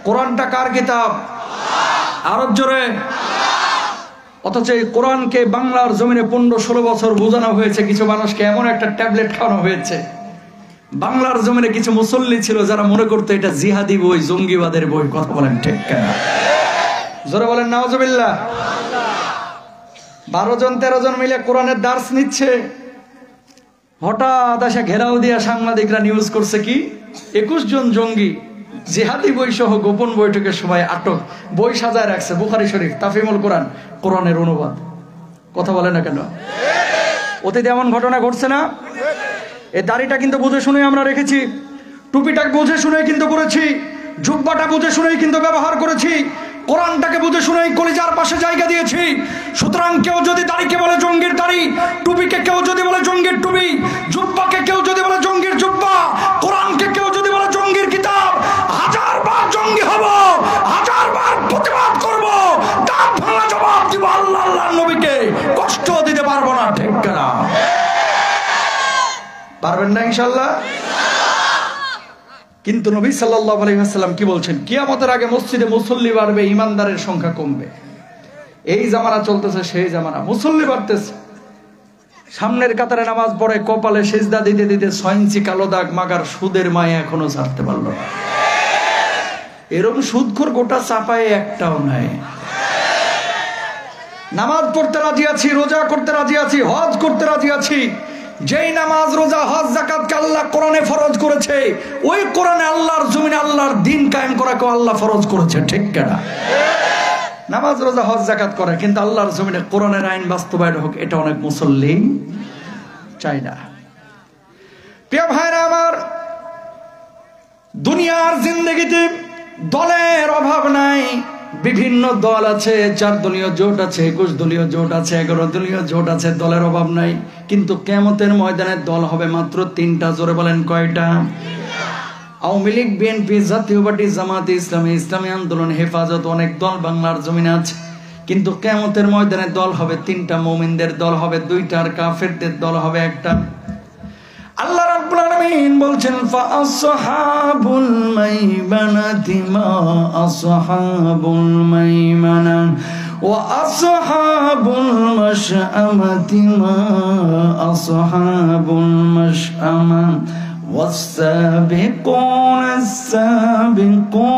কোরআনটা কার কিতাব? আরো জোরে। অথচ এই কোরআনকে বাংলার জমিনে 15-16 বছর বোঝানো হয়েছে। কিছু মানুষকে এমন একটা ট্যাবলেট খাওয়ানো হয়েছে। বাংলার জমিনে কিছু মুসল্লি ছিল যারা মনে করতো এটা জিহাদি বই, জঙ্গিবাদের বই। কথা বলেন ঠিক কেন? জোরে বলেন নাউজুবিল্লাহ। 12-13 জন মিলে কোরআনের দার্স নিচ্ছে। হঠাৎ আসে ঘেরাও দিয়া সাংবাদিকরা নিউজ করছে কি 21 জন জঙ্গি জিহাদি বই সহ গোপন বৈঠকের সময় আটক। বই সাজায় রাখছে, বুখারী শরীফ, তাফিমুল কোরআন, কোরআনের অনুবাদ। কথা বলে না কেন? অতীতে এমন ঘটনা ঘটছে না? এই দাড়িটা কিন্তু বুঝে শুনে আমরা রেখেছি, টুপিটা বুঝে শুনে কিন্তু করেছি, জুব্বাটা বুঝে শুনেই কিন্তু ব্যবহার করেছি, কোরআনটাকে বুঝে শুনেই কলিজার পাশে জায়গা দিয়েছি। সুতরাং কেউ যদি দাড়িকে বলে জঙ্গির দাড়ি, টুপিকে কেউ যদি বলে জঙ্গির টুপি, জুব্বাকে কেউ যদি বলে জঙ্গির জুব্বা, কোরআনকে কেউ যদি বলে জঙ্গির কিতাব, 1000 বার জঙ্গি হব, 1000 বার প্রতিবাদ করব, দাঁত ভাঙা জবাব দিব। আল্লাহ আল্লাহর নবীকে কষ্ট দিতে পারবো না, ঠিক না? পারবেন না ইনশাআল্লাহ? কিন্তু নবী সাল্লাল্লাহু আলাইহি ওয়াসাল্লাম কি বলছেন? কিয়ামতের আগে মসজিদে মুসল্লি বাড়বে, ইমানদারের সংখ্যা কমবে। এই জামানা চলতেছে, সেই জামানা। মুসল্লি বাড়তেছে, সামনের কাতারে নামাজ পড়ে, কপালে সেজদা দিতে দিতে 6 ইঞ্চি কালো দাগ, মাগার সুদের মায়া এখনো ছাড়তে পারলো না। এরকম সুদখোর গোটা চাপায় একটাও নাই। নামাজ পড়তে রাজি আছি, রোজা করতে রাজি আছি, হজ করতে রাজি আছি। যেই নামাজ, রোজা, হজ, যাকাতকে আল্লাহ কোরআনে ফরজ করেছে, ওই কোরআনে আল্লাহর জমিনে আল্লাহর দ্বীন কায়েম করাকে আল্লাহ ফরজ করেছে, ঠিক কিনা? নামাজ, রোজা, হজ, যাকাত করে, কিন্তু আল্লাহর জমিনে কোরআনের আইন বাস্তবায়ন হোক, এটা অনেক মুসল্লি চাই না। প্রিয় ভাইরা আমার, দুনিয়ার জিন্দেগিতে দলের অভাব নাই। বিভিন্ন দল আছে, 4 দলীয় জোট আছে, 21 দলীয় জোট আছে, 11 দলীয় জোট আছে, দলের অভাব নাই। কিন্তু কিয়ামতের ময়দানে দল হবে মাত্র 3টা। জোরে বলেন কয়টা? আওয়ামী লীগ, বিএনপি, জাতীয় পার্টি, জামাতে ইসলামী, ইসলামী আন্দোলন, হেফাজত, অনেক দল বাংলার জমিনে আছে। কিন্তু কিয়ামতের ময়দানে দল হবে 3টা। মুমিনদের দল হবে 2টা, আর কাফেরদের দল হবে 1টা। আল্লাহ রাব্বুল আলামিন বলছেন, ফাআসহাবুল মাইমানাতি মা আসহাবুল মাইমানা ওয়া আসহাবুল মাশআমাতি মা আসহাবুল মাশআমা والسابقون السابقون।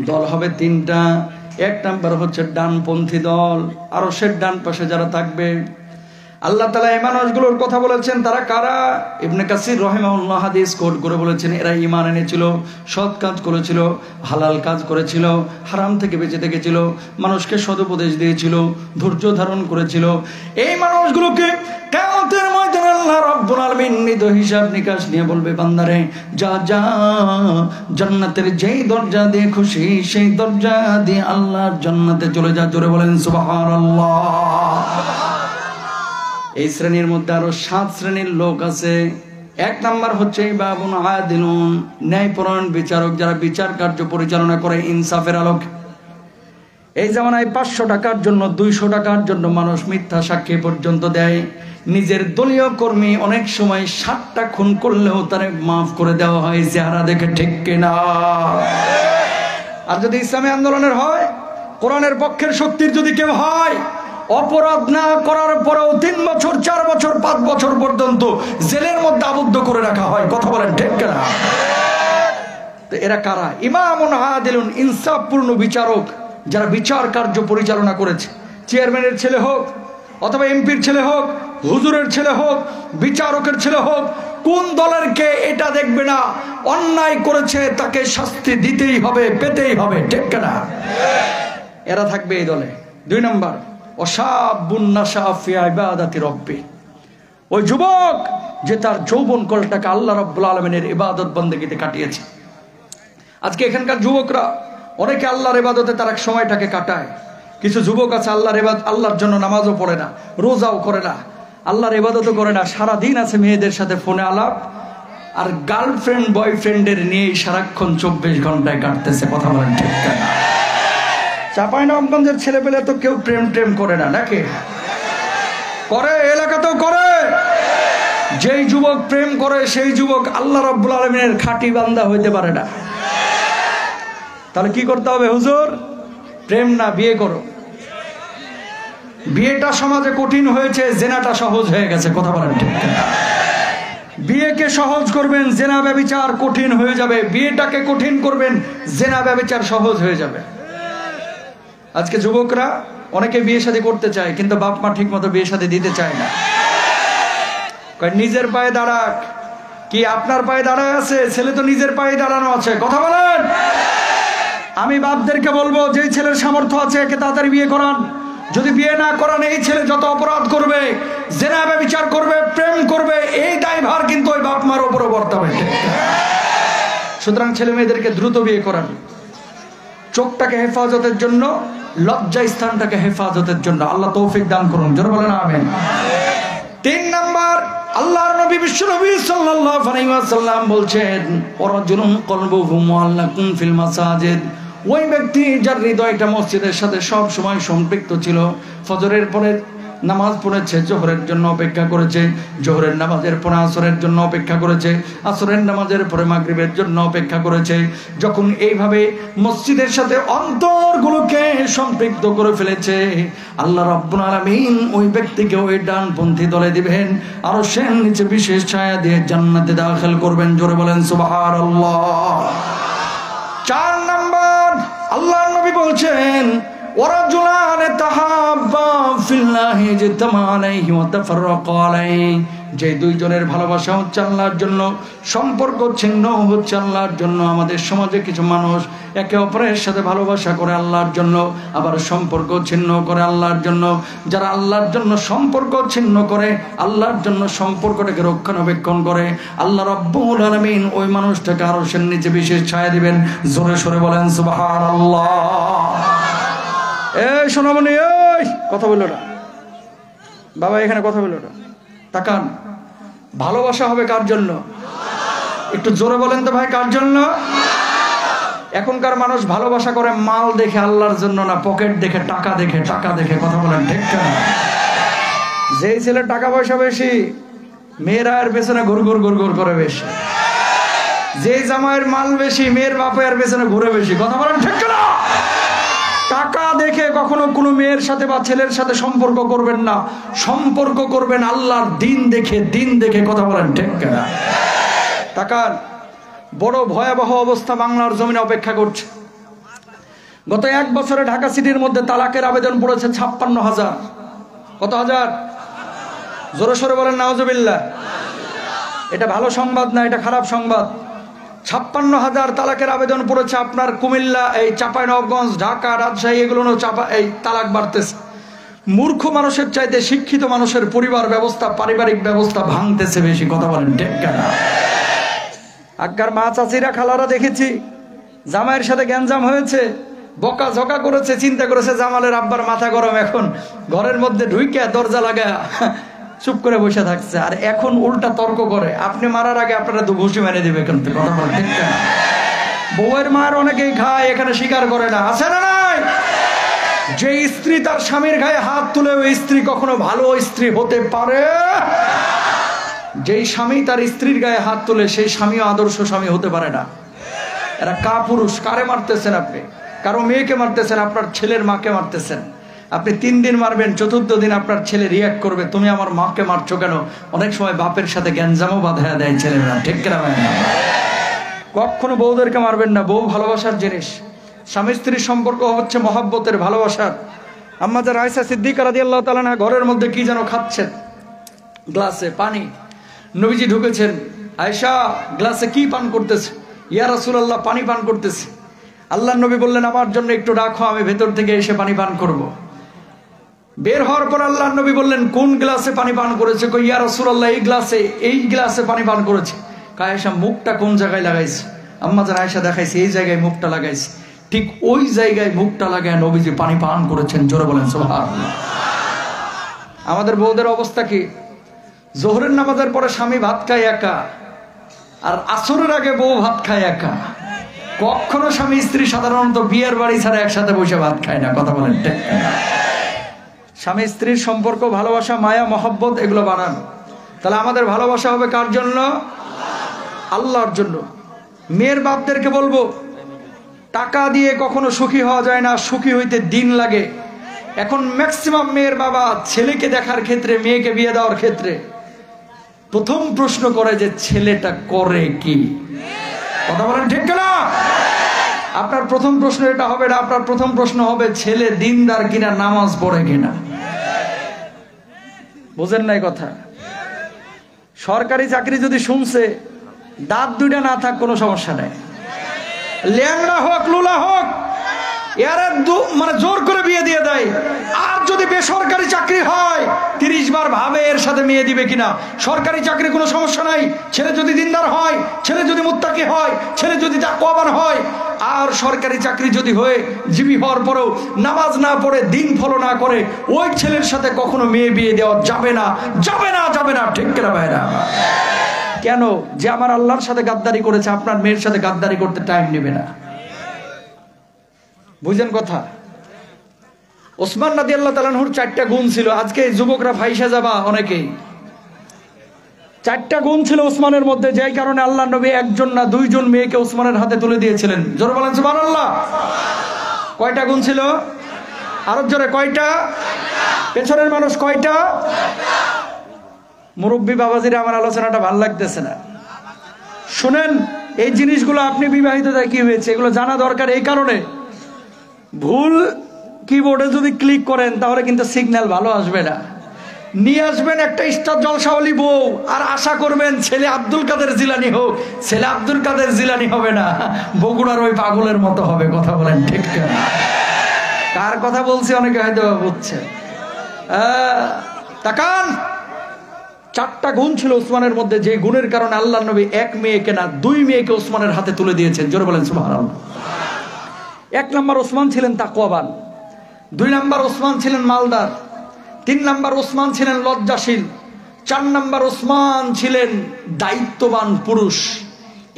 দল হবে 3টা। 1 নাম্বার হচ্ছে ডানপন্থী দল, আরশের ডান পাশে যারা থাকবে। আল্লাহ তাআলা এই মানুষগুলোর কথা বলেছেন, তারা কারা? ইবনে কাসির রাহিমাহুল্লাহ হাদিস কোট করে বলেছেন, এরা ঈমান এনেছিল, সৎ কাজ করেছিল, হালাল কাজ করেছিল, হারাম থেকে বেঁচে থেকেছিল, মানুষকে সদুপদেশ দিয়েছিল, ধৈর্য ধারণ করেছিল। এই মানুষগুলোকে কিয়ামতের ময়দানে আল্লাহ রাব্বুল আলামিন নিদ হিসাব নিকাশ নিয়ে বলবে, বান্দারে যা যা, জান্নাতের যেই দরজা দিয়ে খুশি সেই দরজা দিয়ে আল্লাহর জান্নাতে চলে যা। জোরে বলেন সুবহানাল্লাহ। এই শ্রেণীর মধ্যে আরো 7 শ্রেণীর লোক আছে। 1 নাম্বার হচ্ছে বাবুন আদিলুন, ন্যায়পরায়ণ বিচারক, যারা বিচার কার্য পরিচালনা করে ইনসাফের আলোকে। এই জামানায় 500 টাকার জন্য, 200 টাকার জন্য মানুষ মিথ্যা সাক্ষী পর্যন্ত দেয়। নিজের দলীয় কর্মী অনেক সময় 7টা খুন করলেও তারে মাফ করে দেওয়া হয় চেহারা দেখে, ঠিক কিনা? আর যদি ইসলামী আন্দোলনের হয়, কোরআনের পক্ষের শক্তির যদি কেউ হয়, অপরাধ না করার পরেও 3 বছর, 4 বছর, 5 বছর পর্যন্ত জেলের মধ্যে আবদ্ধ করে রাখা হয়। কথা বলেন ঠিক কিনা? তো এরা কারা? ইমামুন আদিলুন, ইনসাফপূর্ণ বিচারক, যারা বিচার কার্য পরিচালনা করেছে। চেয়ারম্যানের ছেলে হোক, অথবা এমপির ছেলে হোক, হুজুরের ছেলে হোক, বিচারকের ছেলে হোক, কোন দলের কে এটা দেখবে না। অন্যায় করেছে তাকে শাস্তি দিতেই হবে, পেতেই হবে, ঠিক কিনা? এরা থাকবে এই দলে। 2 নাম্বার, ওয়াশাবুন নাশা ফি ইবাদাতি রাব্বি, ওই যুবক যে তার যৌবন কালটাকে আল্লাহ রাব্বুল আলামিনের ইবাদত বন্দেগীতে কাটিয়েছে। আজকে এখানকার যুবকরা অনেকে আল্লাহর ইবাদতে তারা সময়টাকে কাটায়। কিছু যুবক আছে আল্লাহর জন্য নামাজও পড়ে না, রোজাও করে না, আল্লাহর ইবাদতও করে না, সারা দিন আছে মেয়েদের সাথে ফোনে আলাপ, আর গার্লফ্রেন্ড বয়ফ্রেন্ডের নিয়ে সারাক্ষণ 24 ঘন্টায় কাটতেছে। কথা বলেন ঠিক কিনা? চাঁপাইনবাবগঞ্জের ছেলে পেলে তো কেউ প্রেম করে না, নাকি করে? এলাকাতেও করে। যেই যুবক প্রেম করে সেই যুবক আল্লাহ রাব্বুল আলামিনের খাঁটি বান্দা হইতে পারে না। তাহলে কি করতে হবে? হুজুর, প্রেম না, বিয়ে করো। বিয়েটা সমাজে কঠিন হয়েছে, জেনাটা সহজ হয়ে গেছে। কথা বলেন ঠিক কিনা? বিয়েকে সহজ করবেন, জেনা ব্যভিচার কঠিন হয়ে যাবে। বিয়েটাকে কঠিন করবেন, জেনা ব্যভিচার সহজ হয়ে যাবে। আজকে যুবকরা অনেকে বিয়ে শাদী করতে চায়, কিন্তু বাপ মা ঠিক মতো বিয়ে শাদী দিতে চায় না। নিজের পায়ে দাঁড়াক। কি আপনার পায়ে দাঁড়ায় আছে? ছেলে তো নিজের পায়ে দাঁড়ানো আছে। কথা বলেন। আমি বাপদেরকে বলবো, যেই ছেলের সামর্থ্য আছে একে তাড়াতাড়ি বিয়ে করান। যদি বিয়ে না করান, এই ছেলে যত অপরাধ করবে, জেনা ব্যভিচার করবে, প্রেম করবে, এই দায়ভার কিন্তু ওই বাপ মার উপরে বর্তাবে। সুতরাং ছেলে মেয়েদেরকে দ্রুত বিয়ে করান। চোখটাকে হেফাজতের জন্য, লজ্জা স্থানটাকে হেফাজতের জন্য আল্লাহ তৌফিক দান করুন। জোরে বলেন আমিন। 3 নাম্বার, আল্লাহর নবী বিশ্বনবী সাল্লাল্লাহু আলাইহি ওয়াসাল্লাম বলছেন, ওয়ারাজুলুন কলবুহু মুআল্লাকুন ফিল মাসাজিদ, ওই ব্যক্তি যার হৃদয়টা মসজিদের সাথে সব সময় সম্পৃক্ত ছিল, ফজরের পরে নামাজ পড়েছে, জোহরের জন্য অপেক্ষা করেছে, জোহরের নামাজের পরে আসরের জন্য অপেক্ষা করেছে, আসরের নামাজের পরে মাগরিবের জন্য অপেক্ষা করেছে। যখন এইভাবে মসজিদের সাথে অন্তরগুলোকে সম্পৃক্ত করে ফেলেছে, আল্লাহ রাব্বুল আলামিন ওই ব্যক্তিকে ওই ডানপন্থী দলে দিবেন, আর সেন নিচে বিশেষ ছায়া দিয়ে জান্নাতে দাখিল করবেন। জোরে বলেন সুবহানাল্লাহ। 4 নাম্বার, আল্লাহর নবী বলছেন ওয়ারাজুলান তাহাব্বা ফিল্লাহি ইজতামা আলাইহি ওয়া তাফাররাকা আলাইহি, যে দুইজনের ভালোবাসা হচ্ছে আল্লাহর জন্য, সম্পর্ক ছিন্ন হচ্ছে আল্লাহর জন্য। আমাদের সমাজে কিছু মানুষ একে অপরের সাথে ভালোবাসা করে আল্লাহর জন্য, আবার সম্পর্ক ছিন্ন করে আল্লাহর জন্য। যারা আল্লাহর জন্য সম্পর্ক ছিন্ন করে, আল্লাহর জন্য সম্পর্কটাকে রক্ষণাবেক্ষণ করে, আল্লাহ রাব্বুল আলামিন ওই মানুষটাকে আরশের নিচে বিশেষ ছায়া দিবেন। জোরে সরে বলেন সুবহানাল্লাহ। এই সোনামণি, এই কথা বললো না বাবা, এখানে কথা বললো না, তাকান। ভালোবাসা হবে কার জন্য? একটু জোরে বলেন তো ভাই, কার জন্য? এখনকার মানুষ ভালোবাসা করে মাল দেখে, আল্লাহর জন্য না, পকেট দেখে, টাকা দেখে, টাকা দেখে। কথা বলেন ঠিক না? যেই ছেলে টাকা পয়সা বেশি, মেয়েরা এর পেছনে ঘুর ঘুর ঘুর ঘুর করে বেশি। যেই জামাইয়ের মাল বেশি, মেয়ের বাপের পেছনে ঘুরে বেশি। কথা বলেন ঠিক না? টাকা দেখে কখনো কোনো মেয়ের সাথে বা ছেলের সাথে সম্পর্ক করবেন না, সম্পর্ক করবেন আল্লাহর দিন দেখে, দিন দেখে। কথা বলেন ঠিক না? তাকান, বড় ভয়াবহ অবস্থা বাংলার জমিনে অপেক্ষা করছে। গত 1 বছরে ঢাকা সিটির মধ্যে তালাকের আবেদন পড়েছে 56,000। কত হাজার? জোরে সরে বলেন নাউজুবিল্লাহ। এটা ভালো সংবাদ না, এটা খারাপ সংবাদ। 56,000 তালাকের আবেদন পড়েছে আপনার কুমিল্লা, এই চাঁপাইনবাবগঞ্জ, ঢাকা, রাজশাহী, এগুলো এই তালাক বাড়তেছে। মূর্খ মানুষের চাইতে শিক্ষিত মানুষের পরিবার ব্যবস্থা, পারিবারিক ব্যবস্থা ভাঙতেছে বেশি। কথা বলেন ঠিক না? আজ্ঞার মা চাচিরা, খালারা দেখেছি জামাইয়ের সাথে গ্যাঞ্জাম হয়েছে, বকা ঝকা করেছে, চিন্তা করেছে জামালের আব্বার মাথা গরম, এখন ঘরের মধ্যে ঢুইকে দরজা লাগা চুপ করে বসে থাকছে। আর এখন উল্টা তর্ক করে, আপনি মারার আগে আপনারা তো ঘুষি মেরে দিবে। কিন্তু কথা বলেন ঠিক না? বউয়ের মার অনেকেই খায়, এখানে স্বীকার করে না, আছে না নাই? যে স্ত্রী তার স্বামীর গায়ে হাত তুলে, ওই স্ত্রী কখনো ভালো স্ত্রী হতে পারে? যেই স্বামী তার স্ত্রীর গায়ে হাত তুলে, সেই স্বামীও আদর্শ স্বামী হতে পারে না। এরা কাপুরুষ। কারে মারতেছেন আপনি? কারো মেয়েকে মারতেছেন, আপনার ছেলের মাকে মারতেছেন। আপনি 3 দিন মারবেন, 4th দিন আপনার ছেলে রিয়াক্ট করবে, তুমি আমার মাকে মারছো কেন? অনেক সময় বাপের সাথে গ্যাঞ্জামও বাঁধা দেয় ছেলেরা। ঠিক কিনা? কখনো বউদেরকে মারবেন না। বউ ভালোবাসার জিনিস। স্বামী স্ত্রীর সম্পর্ক হচ্ছে মহব্বতের, ভালোবাসার। আম্মা জান আয়েশা সিদ্দিকা রাদিয়াল্লাহু তাআলা আনহা ঘরের মধ্যে কি যেন খাচ্ছেন, গ্লাসে পানি। নবীজি ঢুকেছেন, আয়েশা গ্লাসে কি পান করতেছে? ইয়া রাসূলুল্লাহ, পানি পান করতেছে। আল্লাহর নবী বললেন, আমার জন্য একটু রাখো, আমি ভেতর থেকে এসে পানি পান করব। বের হওয়ার পর আল্লাহর নবী বললেন, কোন গ্লাসে পানি পান করেছে? কই ইয়া রাসূলুল্লাহ, এই গ্লাসে পানি পান করেছে। আয়েশা, মুখটা কোন জায়গায় লাগাইছে? আম্মা জান আয়েশা দেখাইছে, এই জায়গায় মুখটা লাগাইছে। ঠিক ওই জায়গায় মুখটা লাগায় নবীজি পানি পান করেছেন। জোরে বলেন সুবহানাল্লাহ। আমাদের বউদের অবস্থা কি? জোহরের নামাজের পরে স্বামী ভাত খায় একা, আর আসরের আগে বউ ভাত খায় একা। কখনো স্বামী স্ত্রী সাধারণত বিয়ের বাড়ি ছাড়া একসাথে বসে ভাত খায় না। কথা বলেন ঠিক না? স্বামী স্ত্রীর সম্পর্ক, ভালোবাসা, মায়া, মহব্বত, এগুলো বানান। তাহলে আমাদের ভালোবাসা হবে কার জন্য? আল্লাহর জন্য। মেয়ের বাপদেরকে বলবো, টাকা দিয়ে কখনো সুখী হওয়া যায় না, সুখী হইতে দিন লাগে। এখন ম্যাক্সিমাম মেয়ের বাবা ছেলেকে দেখার ক্ষেত্রে, মেয়েকে বিয়ে দেওয়ার ক্ষেত্রে প্রথম প্রশ্ন করে যে ছেলেটা করে কি। কথা বলেন ঠিক না? আপনার প্রথম প্রশ্ন এটা হবে না, আপনার প্রথম প্রশ্ন হবে ছেলে দিনদার কিনা, নামাজ পড়ে কিনা। বুঝেন নাই কথা? সরকারি চাকরি যদি শুনছে, দাঁত 2টা না থাক, কোনো সমস্যা নাই। ল্যাংড়া হোক, লুলা হোক, এরা মানে জোর করে বিয়ে দিয়ে দেয়। আর যদি বেসরকারি চাকরি হয়, 30 বার ভাবে এর সাথে মেয়ে দিবে কিনা। সরকারি চাকরি কোনো সমস্যা নাই, ছেলে যদি দিনদার হয়, ছেলে যদি মুত্তাকি হয়, ছেলে যদি তাকওয়াবান হয়। আর সরকারি চাকরি যদি হয়ে জীবী হওয়ার পরেও নামাজ না পড়ে, দিন ফলো না করে, ওই ছেলের সাথে কখনো মেয়ে বিয়ে দেওয়া যাবে না, যাবে না, যাবে না। ঠিক কিনা ভাইরা? কেন? যে আমার আল্লাহর সাথে গাদ্দারি করেছে, আপনার মেয়ের সাথে গাদ্দারি করতে টাইম নেবে না। বুঝেন কথা? ওসমান রাদিয়াল্লাহু তাআলা আনহুর 4টা গুণ ছিল। আজকে যুবকরা ফাইসা যাবা অনেকেই। 4টা গুণ ছিল ওসমানের মধ্যে, যেই কারণে আল্লাহ নবী একজন না 2 জন মেয়েকে ওসমানের হাতে তুলে দিয়েছিলেন। জোরে বলেন সুবহানাল্লাহ। কয়টা গুণ ছিল? আরো জোরে, কয়টা? পেছনের মানুষ কয়টা? মুরব্বী বাবাজিরা, আমার আলোচনাটা ভালো লাগতেছে না, শুনেন। এই জিনিসগুলো আপনি বিবাহিততায় কি হয়েছে এগুলো জানা দরকার। এই কারণে ভুল কিবোর্ডে যদি ক্লিক করেন তাহলে কিন্তু সিগন্যাল ভালো আসবে না। নিয়ে আসবেন একটা স্টার জলসাওয়ালি বউ, আর আশা করবেন ছেলে আব্দুল কাদের জিলানী হোক। ছেলে আব্দুল কাদের জিলানী হবে না, বগুড়ার ওই পাগলের মতো হবে। কথা বলেন ঠিক না? কার কথা বলছি অনেকে হয়তো বুঝছে। তাকান, 4টা গুণ ছিল ওসমানের মধ্যে, যে গুণের কারণে আল্লাহ নবী 1 মেয়েকে না 2 মেয়েকে ওসমানের হাতে তুলে দিয়েছেন। জোরে বলেন সুবহানাল্লাহ। 1 নাম্বার ওসমান ছিলেন তাকওয়াবান, 2 নাম্বার ওসমান ছিলেন মালদার, 3 নাম্বার ওসমান ছিলেন লজ্জাশীল, 4 নাম্বার ওসমান ছিলেন দায়িত্ববান পুরুষ।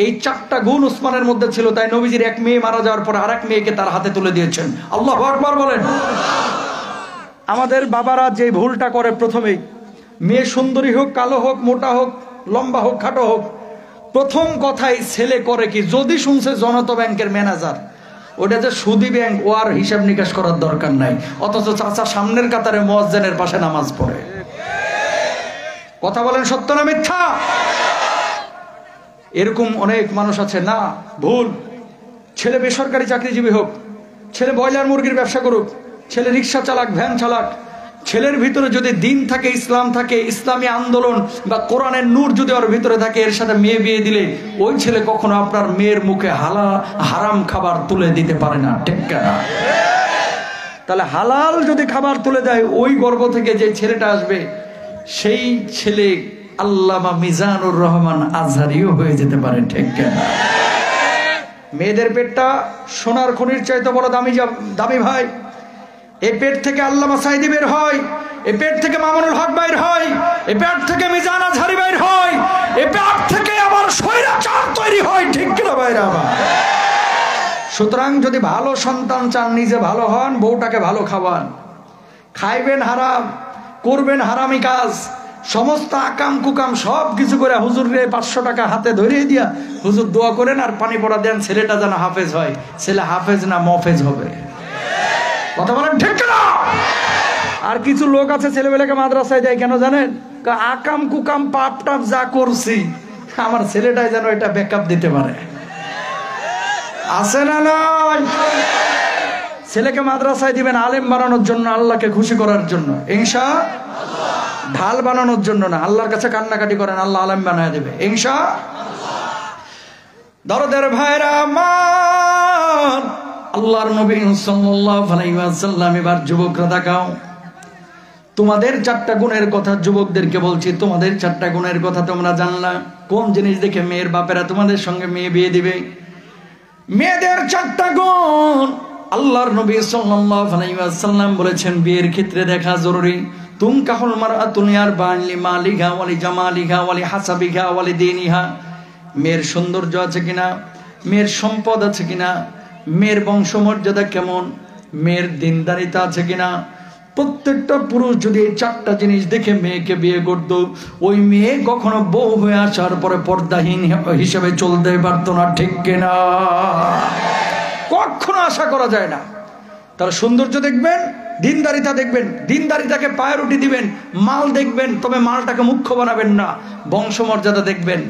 এই 4টা গুণ ওসমানের মধ্যে ছিল, তাই নবীজির 1 মেয়ে মারা যাওয়ার পর আরেক মেয়েকে তার হাতে তুলে দিয়েছেন। আল্লাহু আকবার বলেন। আমাদের বাবারা যে ভুলটা করে, প্রথমেই মেয়ে সুন্দরী হোক, কালো হোক, মোটা হোক, লম্বা হোক, খাটো হোক, প্রথম কথাই ছেলে করে কি, যদি শুনছে জনতা ব্যাংকের ম্যানেজার, ওটা যে সুদী ব্যাংক, ও আর হিসাব নিকাশ করার দরকার নাই। অথচ চাচা সামনের কাতারে মুয়াজ্জিনের পাশে নামাজ পড়ে। কথা বলেন সত্য না মিথ্যা? এরকম অনেক মানুষ আছে। না, ভুল। ছেলে বেসরকারি চাকরিজীবী হোক, ছেলে ব্রয়লার মুরগির ব্যবসা করুক, ছেলে রিক্সা চালাক, ভ্যান চালাক, ছেলের ভিতরে যদি দিন থাকে, ইসলাম থাকে, ইসলামী আন্দোলন বা কোরআনের নূর যদি ওর ভিতরে থাকে, এর সাথে মেয়ে বিয়ে দিলে ওই ছেলে কখনো আপনার মেয়ের মুখে হারাম খাবার তুলে দিতে পারে না। ঠিক না? তাহলে হালাল যদি খাবার তুলে দেয়, ওই গর্ভ থেকে যে ছেলেটা আসবে, সেই ছেলে আল্লামা মিজানুর রহমান আজহারিও হয়ে যেতে পারে। ঠিক না? মেয়েদের পেটটা সোনার খনির চাইতে বড় দামি ভাই। এই পেট থেকে আল্লামা সাইদি বের হয়, এই পেট থেকে মামুনুল হক বাইর হয়, এই পেট থেকে মিজান আজহারি বাইর হয়, এই পেট থেকে আবার স্বৈরাচার তৈরি হয়। ঠিক কিনা ভাইরা আমার? সুতরাং যদি ভালো সন্তান চান, নিজে ভালো হন, বউটাকে ভালো খাওয়ান। খাইবেন হারাম, করবেন হারামি কাজ, সমস্ত আকাম কুকাম সব কিছু করে হুজুরে 500 টাকা হাতে ধরিয়ে দিয়া, হুজুর দোয়া করেন আর পানি পড়া দেন, ছেলেটা যেন হাফেজ হয়। ছেলে হাফেজ না মফেজ হবে। কথা বলেন ঠিক না? আর কিছু লোক আছে ছেলেবেলাকে মাদ্রাসায় যায়, কেন জানেন? আকাম কুকাম পাপ টাপ যা করছি, আমার ছেলেটাই যেন এটা ব্যাকআপ দিতে পারে। আছে না নয়? ছেলেকে মাদ্রাসায় দিবেন আলেম বানানোর জন্য, আল্লাহকে খুশি করার জন্য, ইনশাআল্লাহ। ঢাল বানানোর জন্য না। আল্লাহর কাছে কান্নাকাটি করেন, আল্লাহ আলেম বানায় দেবে ইনশাআল্লাহ। দরদের ভাইরা আমার, আল্লাহর নবী সাল্লাল্লাহু আলাইহি ওয়াসাল্লাম, এবার যুবকরা তাকাও, তোমাদের 4টা গুণের কথা যুবকদেরকে বলছি। তোমাদের 4টা গুণের কথা তোমরা জানলা, কোন জিনিস দেখে মেয়ের বাপেরা তোমাদের সঙ্গে মেয়ে বিয়ে দিবে? মেয়েদের 4টা গুণ আল্লাহর নবী সাল্লাল্লাহু আলাইহি ওয়াসাল্লাম বলেছেন বিয়ের ক্ষেত্রে দেখা জরুরি। তুনকাহুল মারআতু লিআরবা'ইন লিমালিহা ওয়া লিজামালিহা ওয়া লিহাসাবিহা ওয়া লিদীনিহা। মেয়ের সৌন্দর্য আছে কিনা, মেয়ের সম্পদ আছে কিনা, মেয়ের বংশমর্যাদা কেমন, মেয়ের দিনদারিতা আছে কিনা। প্রত্যেকটা পুরুষ যদি এই 4টা জিনিস দেখে মেয়েকে বিয়ে করত, ওই মেয়ে কখনো বউ হয়ে আসার পরে পর্দাহীন হিসেবে চলতে পারতো না। ঠিক কিনা? কখনো আশা করা যায় না। তাহলে সৌন্দর্য দেখবেন, দিনদারিতা দেখবেন, দিনদারিতাকে প্রায়োরিটি দিবেন, মাল দেখবেন, তবে মালটাকে মুখ্য বানাবেন না। বংশমর্যাদা দেখবেন,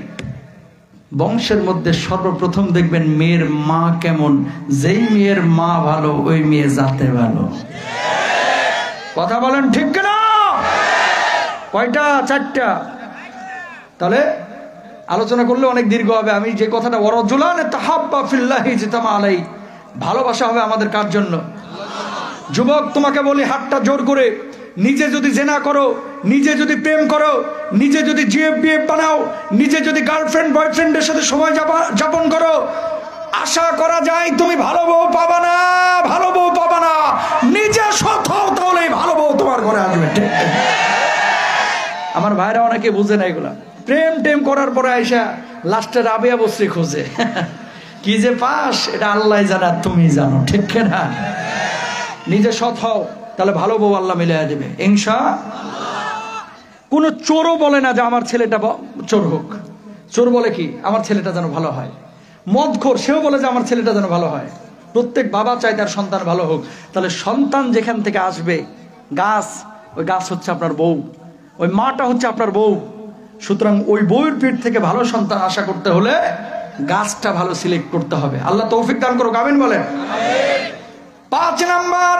বংশের মধ্যে সর্বপ্রথম দেখবেন মেয়ের মা কেমন। যেই মেয়ের মা ভালো, ওই মেয়ে জাতে ভালো। কথা বলেন ঠিক না? কয়টা? 4টা। তাহলে আলোচনা করলে অনেক দীর্ঘ হবে। আমি যে কথাটা, ওয়ারাজুলান তাহাব্বা ফিল্লাহি ইজতামা আলাইহি, ভালোবাসা হবে আমাদের কার জন্য? যুবক, তোমাকে বলি, হাতটা জোর করে, নিজে যদি জেনা করো, নিজে যদি প্রেম করো, নিজে যদি জিএফবিএফ বানাও, নিজে যদি গার্লফ্রেন্ড বয়ফ্রেন্ডের সাথে সময় যাপন করো, আশা করা যায় তুমি ভালো বউ পাবা না, ভালো বউ পাবা না। নিজে সৎ হও, তাহলে ভালো বউ তোমার ঘরে আসবে। আমার ভাইরা অনেকে বুঝে না এগুলা। প্রেম টেম করার পরে আইসা লাস্টে রাবেয়া বস্ত্রী খোঁজে। কি যে পাস, এটা আল্লাহ জানা, তুমি জানো। ঠিক না? নিজে সৎ হও, তাহলে ভালো বউ আল্লাহ মিলিয়ে দেবে ইনশাআল্লাহ। কোন চোরও বলে না যে আমার ছেলেটা চোর হোক, চোর বলে কি আমার ছেলেটা যেন ভালো হয়। মদখোর সেও বলে যে আমার ছেলেটা যেন ভালো হয়। প্রত্যেক বাবা চায় তার সন্তান ভালো হোক। তাহলে সন্তান যেখান থেকে আসবে গাছ, ওই গাছ হচ্ছে আপনার বউ, ওই মাটা হচ্ছে আপনার বউ। সুতরাং ওই বউয়ের পিঠ থেকে ভালো সন্তান আশা করতে হলে গাছটা ভালো সিলেক্ট করতে হবে। আল্লাহ তৌফিক দান করুক, আমিন বলেন। 5 নাম্বার,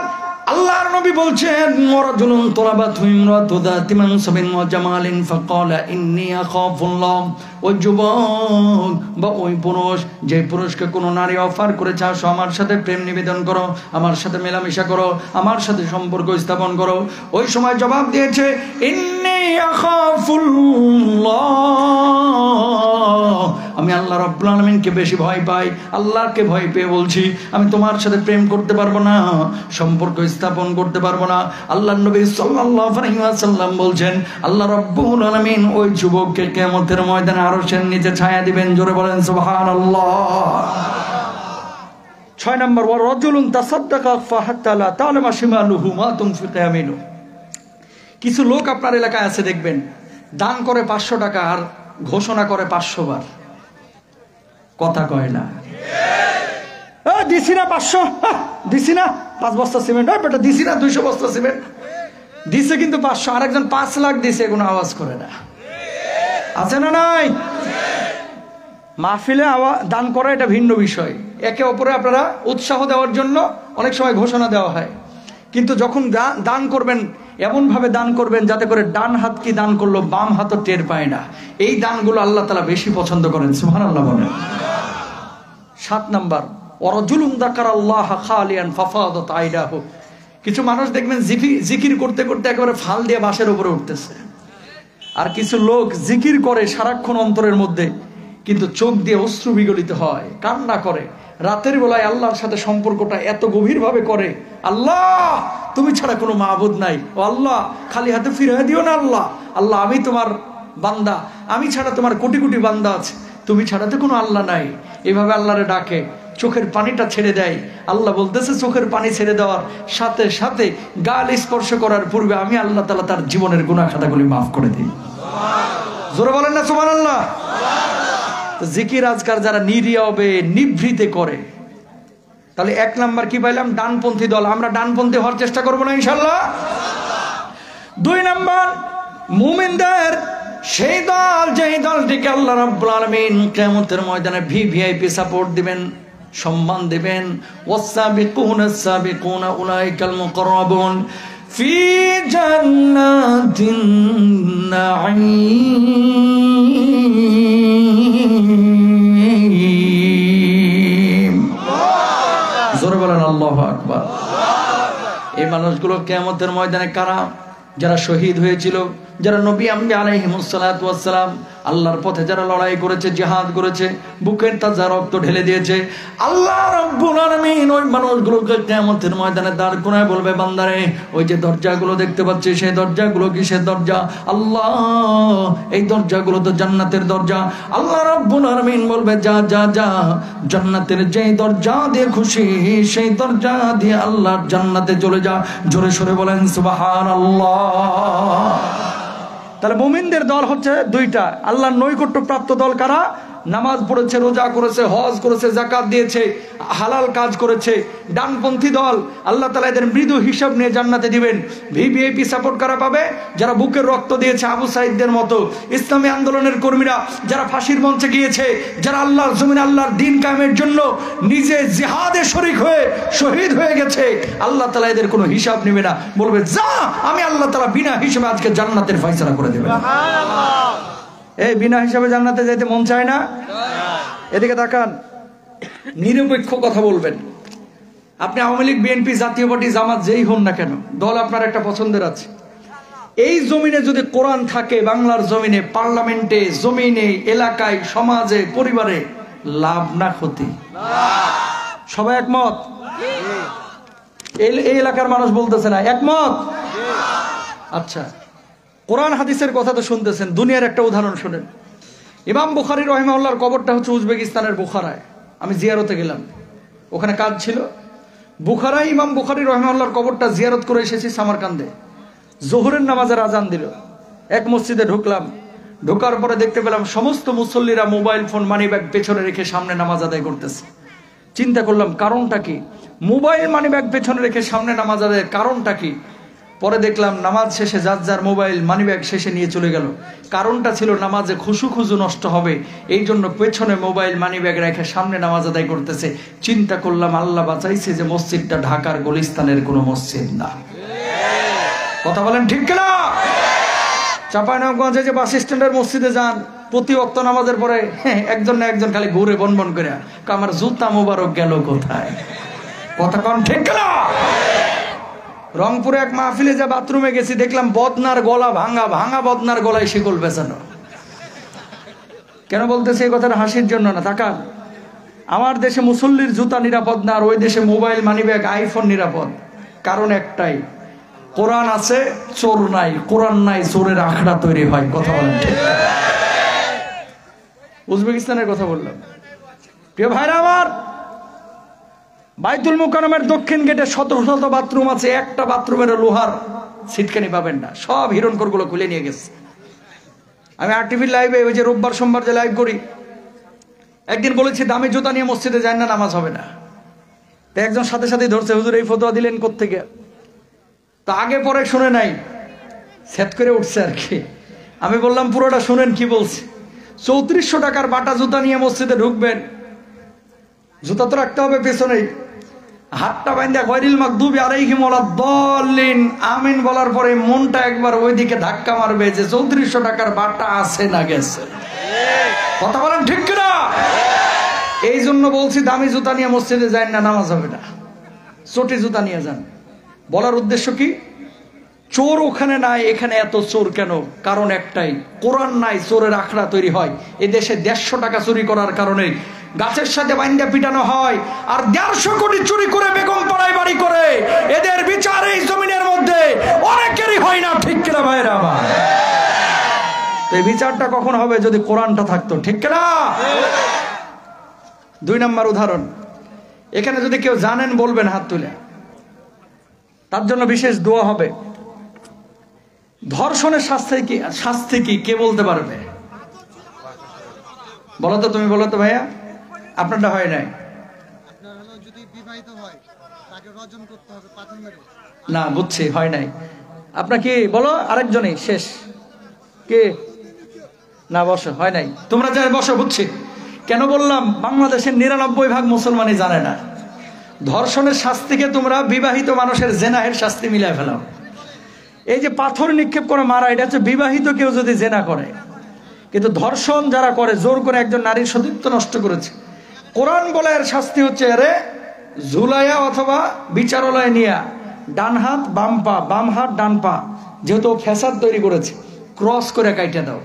আল্লাহর নবী বলছেন রাজুলুন তলাবাতহু ইমরাতু যাতি মানসাবিন ওয়া জামালিন ফাকালা ইন্নী আখাফুল্লাহ। ওই যুবক বা ওই পুরুষ, যে পুরুষকে কোনো নারী অফার করেছে আসো আমার সাথে প্রেম নিবেদন করো, আমার সাথে মেলামেশা করো, আমার সাথে সম্পর্ক স্থাপন করো, ওই সময় জবাব দিয়েছে ইন্নী আখাফুল্লাহ, আমি আল্লাহ রাব্বুল আলামিনকে বেশি ভয় পাই, আল্লাহকে ভয় পেয়ে বলছি আমি তোমার সাথে প্রেম করতে পারবো না, সম্পর্ক স্থাপন করতে পারবো না। আল্লাহর নবী সাল্লাল্লাহু আলাইহি ওয়াসাল্লাম বলছেন আল্লাহ রাব্বুল আলামিন ওই যুবককে কিয়ামতের ময়দানে আরশের নিচে ছায়া দিবেন। জোরে বলেন সুবহানাল্লাহ। 6 নম্বর, ওয়া রাজুলুন তাসাদ্দাকা ফাহাত্তা লা তা'লামা শিমালুহু মা তুনফিকু ইয়ামিনুহু। কিছু লোক আপনার এলাকায় আছে দেখবেন, দান করে 500 টাকা আর ঘোষণা করে 500 বার, কথা কয় না। দিছি না 500, দিছি না 5 বস্তা সিমেন্ট, বেটা দিছি না 200 বস্তা সিমেন্ট, দিছে কিন্তু 500। আরেকজন 5 লাখ দিছে, কোনো আওয়াজ করে না, আছে না নাই? মাহফিলে দান করা এটা ভিন্ন বিষয়, একে অপরে আপনারা উৎসাহ দেওয়ার জন্য অনেক সময় ঘোষণা দেওয়া হয়, কিন্তু যখন দান করবেন এমনভাবে দান করবেন যাতে করে ডান হাত কি দান করলো বাম হাতও টের পায় না। এই দানগুলো আল্লাহ তাআলা বেশি পছন্দ করেন, সুবহানাল্লাহ বলেন। 7 নাম্বার, ওয়ারাজুলুন যাকারাল্লাহ খালিয়ান ফাফাদাত আইনাহু। কিছু মানুষ দেখবেন জিকির করতে করতে একেবারে ফাল দিয়ে বাঁশের উপরে উঠতেছে, আর কিছু লোক জিকির করে সারাক্ষণ অন্তরের মধ্যে, কিন্তু চোখ দিয়ে অশ্রু বিগলিত হয়, কান্না করে। রাতের বেলায় আল্লাহর সাথে সম্পর্কটা এত গভীরভাবে করে, আল্লাহ তুমি ছাড়া কোনো মাবুদ নাই, ও আল্লাহ খালি হাতে ফিরিয়ে দিও না, আল্লাহ আল্লাহ আমি তোমার বান্দা, আমি ছাড়া তোমার কোটি কোটি বান্দা আছে, তুমি ছাড়া তো কোনো আল্লাহ নাই। এভাবে আল্লাহরে ডাকে, চোখের পানিটা ছেড়ে দেয়। আল্লাহ বলতেছে চোখের পানি ছেড়ে দেওয়ার সাথে সাথে গাল স্পর্শ করার পূর্বে আমি আল্লাহ তাআলা তার জীবনের গুনাহ খাতাগুলি মাফ করে দিই। জোরে বলেন না সুবহানাল্লাহ। জিকির আজকার যারা নিরিয়বে নিভৃতে করে, তাহলে 1 নাম্বার কি পাইলাম? ডানপন্থী দল। আমরা ডানপন্থী হওয়ার চেষ্টা করবো না ইনশাআল্লাহ। 2 নাম্বার, মুমিনদের সেই দল যেই দলটিকে আল্লাহ রাব্বুল আলামিন কিয়ামতের ময়দানে ভিভিআইপি সাপোর্ট দিবেন, সম্মান দিবেন। ওয়াসাবিকুনাস সাবিকুনা উলাইকাল মুকাররাবুন ফি জান্নাতিন নাঈম। জোরে বলেন আল্লাহু আকবার। এই মানুষগুলো কিয়ামতের ময়দানে কারা? যারা শহীদ হয়েছিল, যারা নবী আম্বিয়া আলাইহিমুস সালাতু ওয়াস সালাম আল্লাহর পথে যারা লড়াই করেছে, জিহাদ করেছে, বুকের তাজা রক্ত ঢেলে দিয়েছে, আল্লাহ রাব্বুল আলামিন ওই মানুষগুলোকে কিয়ামতের ময়দানে দাঁড় করায় বলবে, বান্দারে ওই যে দরজাগুলো দেখতে পাচ্ছিস সেই দরজাগুলো কিসের দরজা? আল্লাহ এই দরজাগুলো তো জান্নাতের দরজা। আল্লাহ রাব্বুল আলামিন বলবে, যা যা যা, জান্নাতের যেই দরজা দিয়ে খুশি সেই দরজা দিয়ে আল্লাহর জান্নাতে চলে যা। জোরে সরে বলেন সুবহানাল্লাহ। তাহলে মুমিনদের দল হচ্ছে 2টা। আল্লাহর নৈকট্য প্রাপ্ত দল কারা? নামাজ পড়েছে, রোজা করেছে, হজ করেছে, যাকাত দিয়েছে, হালাল কাজ করেছে। ডানপন্থী দল আল্লাহ তাআলা এদের মৃদু হিসাব নিয়ে জান্নাতে দিবেন। ভিভিআইপি সাপোর্ট কারা পাবে? যারা বুকের রক্ত দিয়েছে আবু সাঈদদের মতো, ইসলামী আন্দোলনের কর্মীরা যারা ফাঁসির মঞ্চে গিয়েছে, যারা আল্লাহর জমিনে আল্লাহর দ্বীন কায়েমের জন্য নিজে জিহাদে শরীক হয়ে শহীদ হয়ে গেছে, আল্লাহ তাআলা এদের কোনো হিসাব নেবে না, বলবে যা আমি আল্লাহ তাআলা বিনা হিসাবে আজকে জান্নাতের ফয়সালা করে দেব। সুবহানাল্লাহ। এই বিনা হিসাবে জান্নাতে যাইতে মন চায় না? এদিকে তাকান, নিরপেক্ষ কথা বলবেন। আপনি আওয়ামী লীগ, বিএনপি, জাতীয় পার্টি, জামাত যেই হন না কেন, দল আপনার একটা পছন্দের আছে। এই জমিনে যদি কোরআন থাকে, বাংলার জমিনে, পার্লামেন্টে, জমিনে, এলাকায়, সমাজে, পরিবারে, লাভ না ক্ষতি? সবাই একমত? এই এলাকার মানুষ বলতেছে না একমত? আচ্ছা, কোরআন হাদিসের কথা তো শুনতেছেন, দুনিয়ার একটা উদাহরণ শুনেন। ইমাম বুখারী রাহিমাহুল্লাহর কবরটা হচ্ছে উজবেকিস্তানের বুখারায়। আমি জিয়ারতে গেলাম, ওখানে কাজ ছিল। বুখারায় ইমাম বুখারী রাহিমাহুল্লাহর কবরটা জিয়ারত করে এসেছি সামারকান্দে। জোহরের নামাজের আজান দিল, এক মসজিদে ঢুকলাম। ঢোকার পরে দেখতে পেলাম সমস্ত মুসল্লিরা মোবাইল ফোন মানিব্যাগ পেছনে রেখে সামনে নামাজ আদায় করতেছে। চিন্তা করলাম কারণটা কি, মোবাইল মানিব্যাগ পেছনে রেখে সামনে নামাজ আদায়ের কারণটা কি? পরে দেখলাম নামাজ শেষে যার যার মোবাইল মানিব্যাগ শেষে নিয়ে চলে গেল। কারণটা ছিল নামাজে খুশু নষ্ট হবে, এই জন্য পেছনে মোবাইল মানিব্যাগ রেখে সামনে নামাজ আদায় করতেছে। চিন্তা করলাম আল্লাহ বাঁচাইছে যে মসজিদটা ঢাকার গুলিস্তানের কোনো মসজিদ না। কথা বলেন ঠিক কিনা? চাঁপাইনবাবগঞ্জে যে বাস স্ট্যান্ডের মসজিদে যান, প্রতি ওয়াক্ত নামাজের পরে একজন না একজন খালি ঘুরে বনবন করে আমার জুতা মোবারক গেল কোথায়। কথা কন ঠিক কিনা? রংপুরে এক মাহফিলে যা বাথরুমে গেছি, দেখলাম বদনার গলা ভাঙা, ভাঙা বদনার গলায় শিকল বেচানো। কেন বলতেছে এই কথাটা? হাসির জন্য না। তাকান, আমার দেশে মুসল্লির জুতা নিরাপদ না, আর ওই দেশে মোবাইল মানিব্যাগ আইফোন নিরাপদ। কারণ একটাই, কোরআন আছে চোর নাই, কোরআন নাই চোরের আখড়া তৈরি হয়। কথা বলেন ঠিক? উজবেকিস্তানের কথা বললাম। প্রিয় ভাইরা আমার, বাইতুল মুকাররমের দক্ষিণ গেটে শত শত বাথরুম আছে, একটা বাথরুমের লোহার সিটকানি পাবেন না, সব হিরণখোর গুলো খুলে নিয়ে গেছে। আমি আরটিভির লাইভে, ওই যে রোববার সোমবার যে লাইভ করি, একদিন বলেছি দামি জুতা নিয়ে মসজিদে যায় না, নামাজ হবে না। তো একজন সাথে সাথে ধরছে, হুজুর এই ফতোয়া দিলেন কোত্থেকে? তা আগে পরে শুনে নাই, সেট করে উঠছে আর কি। আমি বললাম পুরোটা শুনেন কি বলছে। 3400 টাকার বাটা জুতা নিয়ে মসজিদে ঢুকবেন, জুতা তো রাখতে হবে পেছনেই, হাতটা বাইন্দা গয়রিল মাগদুবি আলাইহিম ওয়ালাদ-দাল্লিন আমিন বলার পরে মনটা একবার ওইদিকে ধাক্কা মারবে যে 3400 টাকার বাটা আছে না গেছে। কথা বলেন ঠিক কিনা? এই জন্য বলছি দামি জুতা নিয়ে মসজিদে যায় না, নামাজ হবে না, চটি জুতা নিয়ে যান। বলার উদ্দেশ্য কি? চোর ওখানে নাই, এখানে এত চোর কেন? কারণ একটাই, কোরআন নাই, চোরের আখড়া তৈরি হয়। এই দেশে 150 টাকা চুরি করার কারণে গাছের সাথে বাইন্দা পিটানো হয়, আর 150 কোটি চুরি করে বেগম পাড়ায় বাড়ি করে। এদের বিচার এই জমিনের মধ্যে অনেকেরই হয় না। ঠিক কিনা ভাইরা আমার? তো এই বিচারটা কখন হবে? যদি কোরআনটা থাকতো। ঠিক কিনা? 2 নম্বর উদাহরণ, এখানে যদি কেউ জানেন বলবেন হাত তুলে, তার জন্য বিশেষ দোয়া হবে। ধর্ষণের শাস্তি কি কে বলতে পারবে? বলো তো, তুমি বলো তো ভাইয়া, আপনারটা হয় নাই না? বুঝছি, হয় নাই। আপনার কি বলো? আরেকজনই শেষ কে? না, বসো, হয় নাই। তোমরা যাই বসো, বুঝছি। কেন বললাম? বাংলাদেশের 99% মুসলমানই জানে না। ধর্ষণের শাস্তিকে তোমরা বিবাহিত মানুষের জেনাহের শাস্তি মিলাই ফেলাও। এই যে পাথর নিক্ষেপ করে মারা, এটা হচ্ছে বিবাহিত কেউ যদি জেনা করে। কিন্তু ধর্ষণ যারা করে, জোর করে একজন নারীর সতীত্ব নষ্ট করেছে, কোরআন বলে এর শাস্তি হচ্ছে এরে ঝুলাইয়া অথবা বিচারালয়ে নিয়া ডান হাত বাম পা, বাম হাত ডান পা, যেহেতু ফ্যাসাদ তৈরি করেছে, ক্রস করে কাইটা দাও।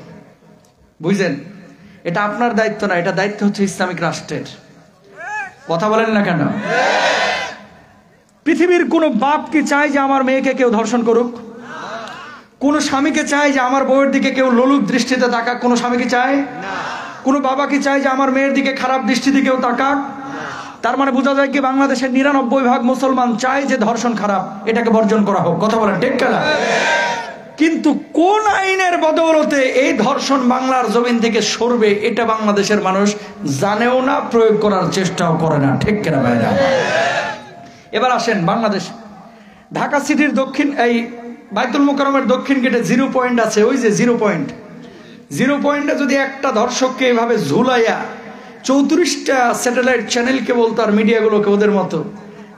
বুঝলেন? এটা আপনার দায়িত্ব না, এটা দায়িত্ব হচ্ছে ইসলামিক রাষ্ট্রের। কথা বলেন না কেন? পৃথিবীর কোন বাপ কি চায় যে আমার মেয়েকে কেউ ধর্ষণ করুক? কোন স্বামীকে চায় যে আমার বউয়ের দিকে কেউ লোলুপ দৃষ্টিতে তাকাক? কোন স্বামী কি চায়? কোন বাবা কি চায় যে আমার মেয়ের দিকে খারাপ দৃষ্টিতে কেউ তাকাক? তার মানে বোঝা যায় কি বাংলাদেশের 99% মুসলমান চায় যে ধর্ষণ খারাপ, এটাকে বর্জন করা হোক। কথা বলেন ঠিক কিনা? কিন্তু কোন আইনের বদৌলতে এই ধর্ষণ বাংলার জমিন থেকে সরবে, এটা বাংলাদেশের মানুষ জানেও না, প্রয়োগ করার চেষ্টাও করে না। ঠিক কিনা ভাইরা? এবার আসেন বাংলাদেশ, ঢাকা সিটির দক্ষিণ, এই বাইতুল মুকাররমের দক্ষিণ গেটে 0 পয়েন্ট আছে। ওই যে 0 পয়েন্টে যদি একটা ধর্ষককে এভাবে ঝুলাইয়া 34টা স্যাটেলাইট চ্যানেল কেবল তার মিডিয়াগুলোকে ওদের মতো,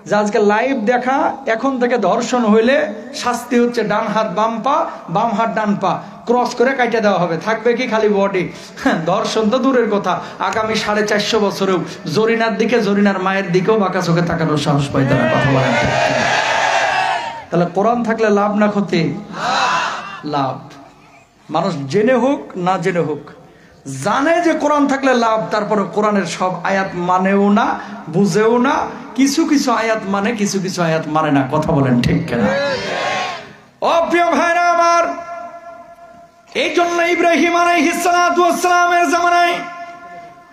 যে আজকে লাইভ দেখা, এখন থেকে ধর্ষণ হইলে শাস্তি হচ্ছে ডান হাত বাম পা, বাম হাত ডান পা, ক্রস করে কাইটা দেওয়া হবে। থাকবে কি খালি বডি? ধর্ষণ তো দূরের কথা, আগামী 450 বছরেও জরিনার দিকে, জরিনার মায়ের দিকেও বাঁকা চোখে তাকানোর সাহস পাইতে না। কথা বলেন। তাহলে কোরআন থাকলে লাভ না ক্ষতি? লাভ। মানুষ জেনে হোক না জেনে হোক, জানে যে কোরআন থাকলে লাভ, তারপরে কোরআনের সব আয়াত মানেও না, বুঝেও না। কিছু কিছু আয়াত মানে, কিছু কিছু আয়াত মানে না। কথা বলেন ঠিক কিনা? ও প্রিয় ভাইরা আমার, এই জন্য ইব্রাহিম আলাইহিস সালাতু ওয়াস সালামের জামানায়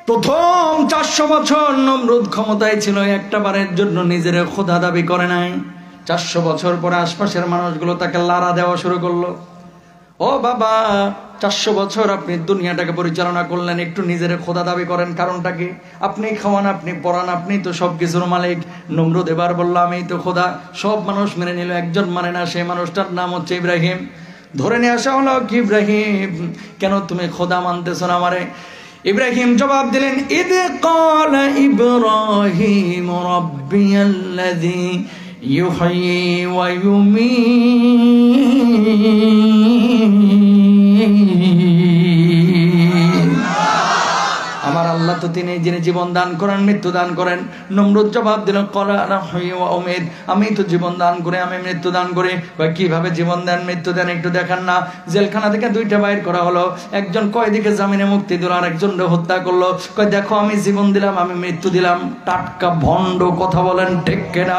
প্রথম 400 বছর নমরুদ ক্ষমতায় ছিল, একটা বারের জন্য নিজের খোদা দাবি করে নাই। 400 বছর পরে আশপাশের মানুষগুলো তাকে লারা দেওয়া শুরু করলো। ও বাবা, 400 বছর আপনি দুনিয়াটাকে পরিচালনা করলেন, একটু নিজের খোদা দাবি করেন, কারণটা কি? আপনি খাওয়ান, আপনি পড়ান, আপনি তো সব কিছুর মালিক। নমরুদ এবার বলল আমি তো খোদা। সব মানুষ মেনে নিল, একজন মানে না, সেই মানুষটার নাম হচ্ছে ইব্রাহিম। ধরে নিয়ে আসা হলো কি, ইব্রাহিম কেন তুমি খোদা মানতেছো না আমারে? ইব্রাহিম জবাব দিলেন, ইদ ক্বালা ইব্রাহিম রাব্বিয়াল্লাযী ইউহয়ী ওয়া ইউমীত। আমার আল্লাহ তো তিনি যিনি জীবন দান করেন, মৃত্যু দান করেন। নমরুদ জবাব দিল, ক্বালা আনা উহয়ী ওয়া উমীত, আমি তো জীবন দান করে আমি মৃত্যু দান করি। কিভাবে জীবন দেন মৃত্যু দেন একটু দেখান না? জেলখানা থেকে দুইটা বাইর করা হলো, একজন কয়েদিকে জামিনে মুক্তি দিল, আর একজন হত্যা করলো। কয় দেখো আমি জীবন দিলাম, আমি মৃত্যু দিলাম। টাটকা ভণ্ড, কথা বলেন ঠিক কিনা?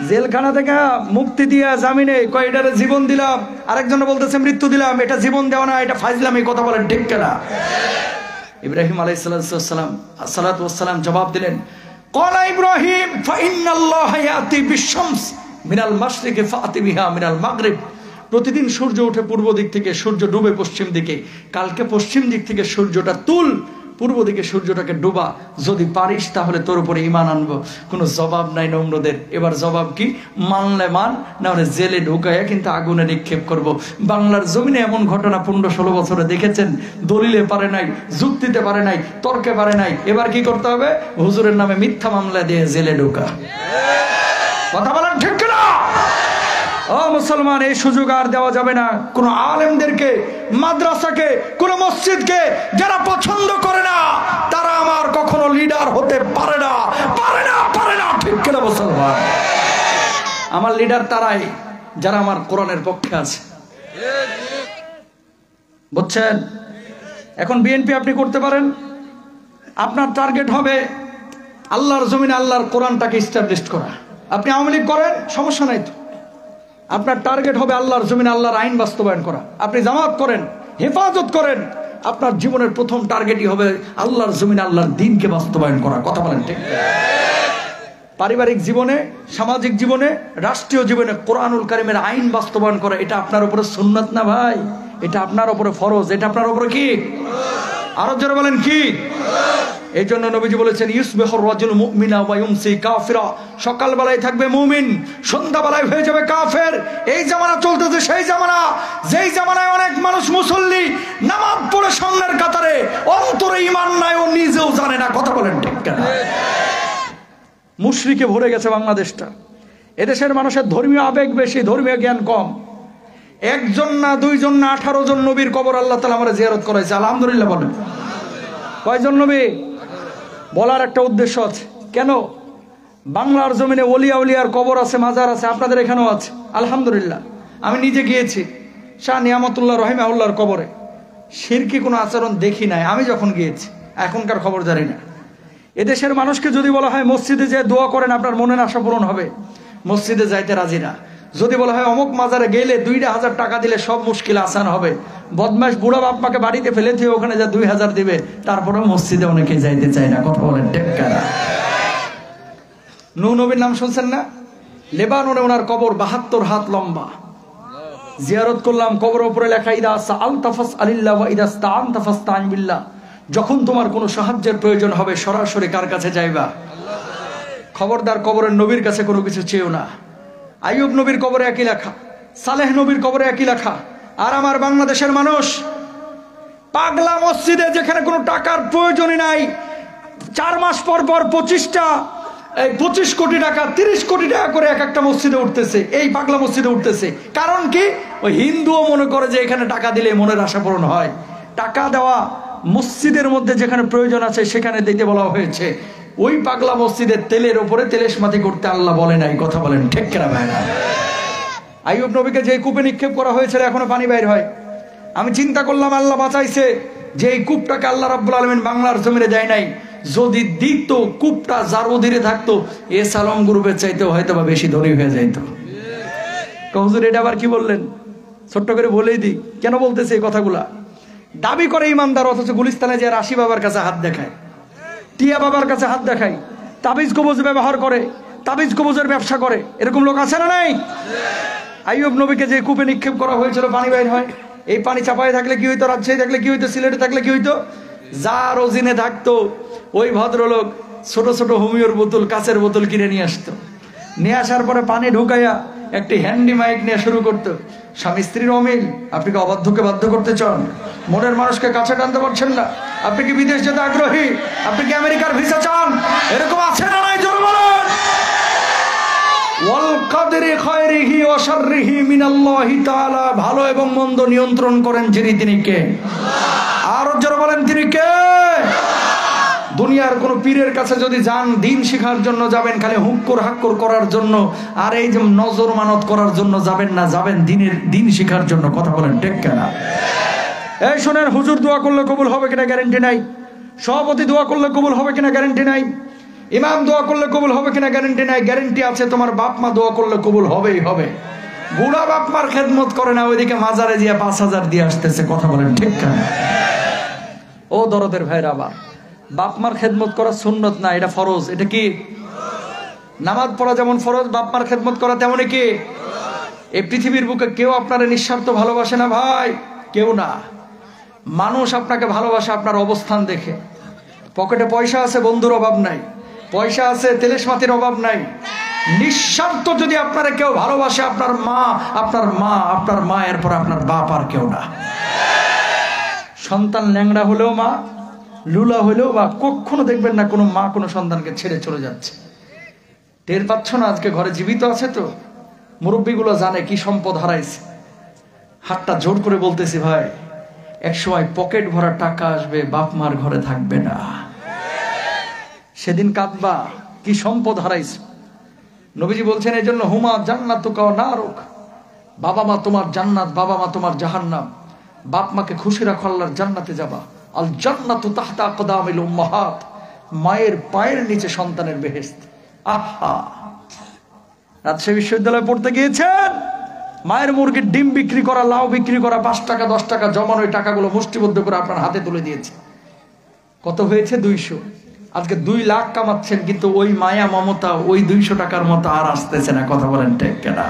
জেলখানা থেকে মুক্তি দিয়া জামিনে কয় এটারে জীবন দিলাম, আরেকজন বলতেছে মৃত্যু দিলাম। এটা জীবন দেওয়া না, এটা ফাজলামি, কথা বলেন ঠিক কিনা? ইব্রাহিম আলাইহিস সালাম জবাব দিলেন, ক্বালা ইব্রাহিম ফাইন্নাল্লাহা ইয়াতি বিশ-শামস মিনাল মাশরিকি ফাতি বিহা মিনাল মাগরিব। প্রতিদিন সূর্য ওঠে পূর্ব দিক থেকে, সূর্য ডুবে পশ্চিম দিকে। কালকে পশ্চিম দিক থেকে সূর্যটা তুল, পূর্ব দিকে সূর্যটাকে ডুবা, যদি পারিস তাহলে তোর উপরে ঈমান আনবো। কোনো জবাব নাই নমরুদের। এবার জবাব কি? মানলে মান, না হলে জেলে ঢুকাইয়া কিন্তু আগুনে নিক্ষেপ করব। বাংলার জমিনে এমন ঘটনা 15-16 বছরে দেখেছেন। দলিলে পারে নাই, যুক্তিতে পারে নাই, তর্কে পারে নাই। এবার কি করতে হবে? হুজুরের নামে মিথ্যা মামলা দিয়ে জেলে ঢোকা। কথা বলেন ঠিক কিনা? ও মুসলমান, এই সুযোগ আর দেওয়া যাবে না। কোন আলেমদেরকে, মাদ্রাসাকে, কোন মসজিদকে যারা পছন্দ করে না, তারা আমার কখনো লিডার হতে পারে না, পারে না, পারে না। ঠিক কিনা মুসলমান? আমার লিডার তারাই যারা আমার কোরআনের পক্ষে আছে। বুঝছেন? এখন বিএনপি আপনি করতে পারেন, আপনার টার্গেট হবে আল্লাহর জমিনে আল্লাহর কোরআনটাকে এস্টাবলিশ করা। আপনি আওয়ামী লীগ করেন, সমস্যা নাই তো, আপনার টার্গেট হবে আল্লাহর জমিনে আল্লাহর আইন বাস্তবায়ন করা। আপনি জামাত করেন, হেফাজত করেন, আপনার জীবনের প্রথম টার্গেটই হবে আল্লাহর জমিনে আল্লাহর দ্বীনকে বাস্তবায়ন করা। কথা বলেন ঠিক? পারিবারিক জীবনে, সামাজিক জীবনে, রাষ্ট্রীয় জীবনে কোরআনুল কারীমের আইন বাস্তবায়ন করা, এটা আপনার উপরে সুন্নাত না ভাই, এটা আপনার উপরে ফরজ। এটা আপনার উপরে কি? আরো জোরে বলেন কি? এই জন্য নবীজি বলেছেন, ইউসবিহুর রাজুল মুমিনা ওয়া ইউমসি কাফিরা। সকালবেলায় থাকবে মুমিন, সন্ধ্যাবেলায় হয়ে যাবে কাফের। এই জামানা চলতেছে সেই জামানা, যেই জামানায় অনেক মানুষ মুসল্লি, নামাজ পড়ে সামনের কাতারে, অন্তরে ঈমান নাই, ও নিজেও জানে না। কথা বলেন ঠিক কিনা? মুশরিকে ভরে গেছে বাংলাদেশটা। এদেশের মানুষের ধর্মীয় আবেগ বেশি, ধর্মীয় জ্ঞান কম। একজন না, দুইজন না, 18 জন নবীর কবর আল্লাহ তাআলা আমাদের জিয়ারত করাইছে। আলহামদুলিল্লাহ বলেন। কয়জন নবী? বলার একটা উদ্দেশ্য আছে। কেন? বাংলার জমিনে ওলিয়া উলিয়ার কবর আছে, মাজার আছে, আপনাদের এখানেও আছে। আলহামদুলিল্লাহ। আমি নিজে গিয়েছি শাহ নিয়ামতুল্লাহ রহিমাহুল্লাহর কবরে। শিরকি কোনো আচরণ দেখি নাই আমি যখন গিয়েছি, এখনকার খবর জানি না। এদেশের মানুষকে যদি বলা হয় মসজিদে যে দোয়া করেন আপনার মনের আশা পূরণ হবে, মসজিদে যাইতে রাজি না। যদি বলা হয় অমুক মাজারে গেলে 2000 টাকা দিলে সব মুশকিল আসান হবে, বদমাশ বুড়া বাপ্পাকে বাড়িতে ফেলে দিয়ে ওখানে যা 2000 দিবে, তারপরে মসজিদে অনেকে যাইতে চায় না। কথা বলেন ঠিক কিনা? নূহ নবীর নাম শুনছেন না? লেবাননে ওনার কবর 72 হাত লম্বা। জিয়ারত করলাম, কবর উপরে লেখা, ইদা সাআলতা ফাসআলিল্লাহ ওয়া ইদা ইসতাআনতা ফাসতাইন বিল্লাহ। যখন তোমার কোনো সাহায্যের প্রয়োজন হবে সরাসরি কার কাছে যাইবা? খবরদার কবরের নবীর কাছে কোনো কিছু চেয়েও না। আইয়ুব নবীর কবরে একই লেখা, সালেহ নবীর কবরে একই লেখা। আর আমার বাংলাদেশের মানুষ পাগলা মসজিদে, যেখানে কোনো টাকার প্রয়োজনই নাই, 4 মাস পর পর 25 কোটি টাকা, 30 কোটি টাকা করে এক একটা মসজিদে উঠতেছে। এই পাগলা মসজিদে উঠতেছে কারণ কি? ওই হিন্দুও মনে করে যে এখানে টাকা দিলে মনের আশা পূরণ হয়। টাকা দেওয়া মসজিদের মধ্যে যেখানে প্রয়োজন আছে সেখানে দিতে বলা হয়েছে। ওই পাগলা মসজিদের তেলের উপরে তেলেশমাতি করতে আল্লাহ বলে নাই। কথা বলেন ঠিক কিনা ভাই? না। আইয়ুব নবীকে যে কূপে নিক্ষেপ করা হয়েছিল এখনো পানি বাইর হয়। আমি চিন্তা করলাম আল্লাহ বাঁচাইছে যে এই কূপটাকে আল্লাহ রাব্বুল আলামিন বাংলার জমিনে দেয় নাই। যদি দিত, কূপটা যার অধীনে থাকতো, এ সালম গ্রুপের চাইতেও হয়তো বা বেশি ধনী হয়ে যাইতো। হুজুর এটা আবার কি বললেন? ছোট্ট করে বলেই দিই কেন বলতেছে এই কথাগুলা। দাবি করে ইমানদার, অথচ গুলিস্তানে যে রাশি বাবার কাছে হাত দেখায়, টিয়া বাবার কাছে হাত দেখায়, তাবিজ কবজ ব্যবহার করে, তাবিজ কবজের ব্যবসা করে। এরকম লোক আছে না নাই? আইয়ুব নবীকে যে কূপে নিক্ষেপ করা হয়েছিল পানি বাইর হয়, এই পানি চাপায় থাকলে কি হইতো, রাজশাহী থাকলে কি হইতো, সিলেটে থাকলে কি হইতো? যার অজিনে থাকতো ওই ভদ্রলোক ছোট ছোট হোমিওর বোতল, কাচের বোতল কিনে নিয়ে আসতো। নিয়ে আসার পরে পানি ঢুকাইয়া একটি হ্যান্ডি মাইক নিয়ে শুরু করতো। স্বামী স্ত্রীর অমিল, আপনি কি অবাধ্যকে বাধ্য করতে চান? মনের মানুষকে কাছে টানতে পারছেন না? আপনি কি বিদেশ যেতে আগ্রহী? আপনি কি আমেরিকার ভিসা চান? এরকম আছে না নাই? জোরে বলেন। ওয়াল কাদরি খায়রিহি ওয়া শাররিহি মিনাল্লাহি তাআলা। ভালো এবং মন্দ নিয়ন্ত্রণ করেন যিনি, তিনি কে? আর জোরে বলেন, তিনি কে? দুনিয়ার কোন পীরের কাছে যদি যান, দিন শিখার জন্য যাবেন, খালি হুক্কুর হাক্কুর করার জন্য, আর এই যে নজর মানত করার জন্য যাবেন না, যাবেন দিন শিখার জন্য। কথা বলেন ঠিক কিনা? এই শোনেন, হুজুর দোয়া করলে কবুল হবে কিনা গ্যারান্টি নাই, সভাপতি দোয়া করলে কবুল হবে কিনা গ্যারান্টি নাই, ইমাম দোয়া করলে কবুল হবে কিনা গ্যারান্টি নাই। গ্যারান্টি আছে তোমার বাপ মা দোয়া করলে কবুল হবেই হবে। বুড়া বাপ মার খেদমত করে না, ওইদিকে মাজারে দিয়ে 5,000 দিয়ে আসতেছে। কথা বলেন ঠিক কিনা? ও দরদের ভাইরা, আবার বাপ মার খেদমত করা সুন্নত না, এটা ফরজ। এটা কি? নামাজ পড়া যেমন ফরজ, বাপ মার খেদমত করা তেমনই কি? এই পৃথিবীর বুকে কেউ আপনার নিঃস্বার্থ ভালোবাসে না ভাই, কেউ না। মানুষ আপনাকে ভালোবাসে আপনার অবস্থান দেখে। পকেটে পয়সা আছে, বন্ধুর অভাব নাই, পয়সা আছে, তেলেশমাতির অভাব নাই। নিঃস্বার্থ যদি আপনারা কেউ ভালোবাসে, আপনার মা, আপনার মা, এরপর আপনার বাপ, আর কেউ না। সন্তান ল্যাংড়া হলেও মা, লুলা হলেও বা, কখনো দেখবেন না কোনো মা কোনো সন্তানকে ছেড়ে চলে যাচ্ছে। টের পাচ্ছ না? আজকে ঘরে জীবিত আছে তো, মুরব্বীগুলো জানে কি সম্পদ হারাইছে। হাতটা জোর করে বলতেছি ভাই, একসময় পকেট ভরা টাকা আসবে, বাপ মার ঘরে থাকবে না। সেদিন কাঁদবা, কি সম্পদ হারাইছে। নবীজি বলছেন এই জন্য, হুমা জান্নাতুকা ওয়া নারুক। বাবা মা তোমার জান্নাত, বাবা মা তোমার জাহান্নাম। বাপ মাকে খুশি রাখো, আল্লাহর জান্নাতে যাবা। আল জান্নাতু তাহতা আকদামিল উম্মাহাত। মায়ের পায়ের নিচে সন্তানের বেহেশত। আহা, রাজশাহী বিশ্ববিদ্যালয়ে পড়তে গিয়েছেন, মায়ের মুরগির ডিম বিক্রি করা, লাউ বিক্রি করা, 5 টাকা 10 টাকা জমানো ওই টাকাগুলো মুষ্টিবদ্ধ করে আপনার হাতে তুলে দিয়েছে। কত হয়েছে? 200। আজকে 2 লাখ কামাচ্ছেন, কিন্তু ওই মায়া মমতা ওই 200 টাকার মতো আর আসতেছে না। কথা বলেন ঠিক কিনা?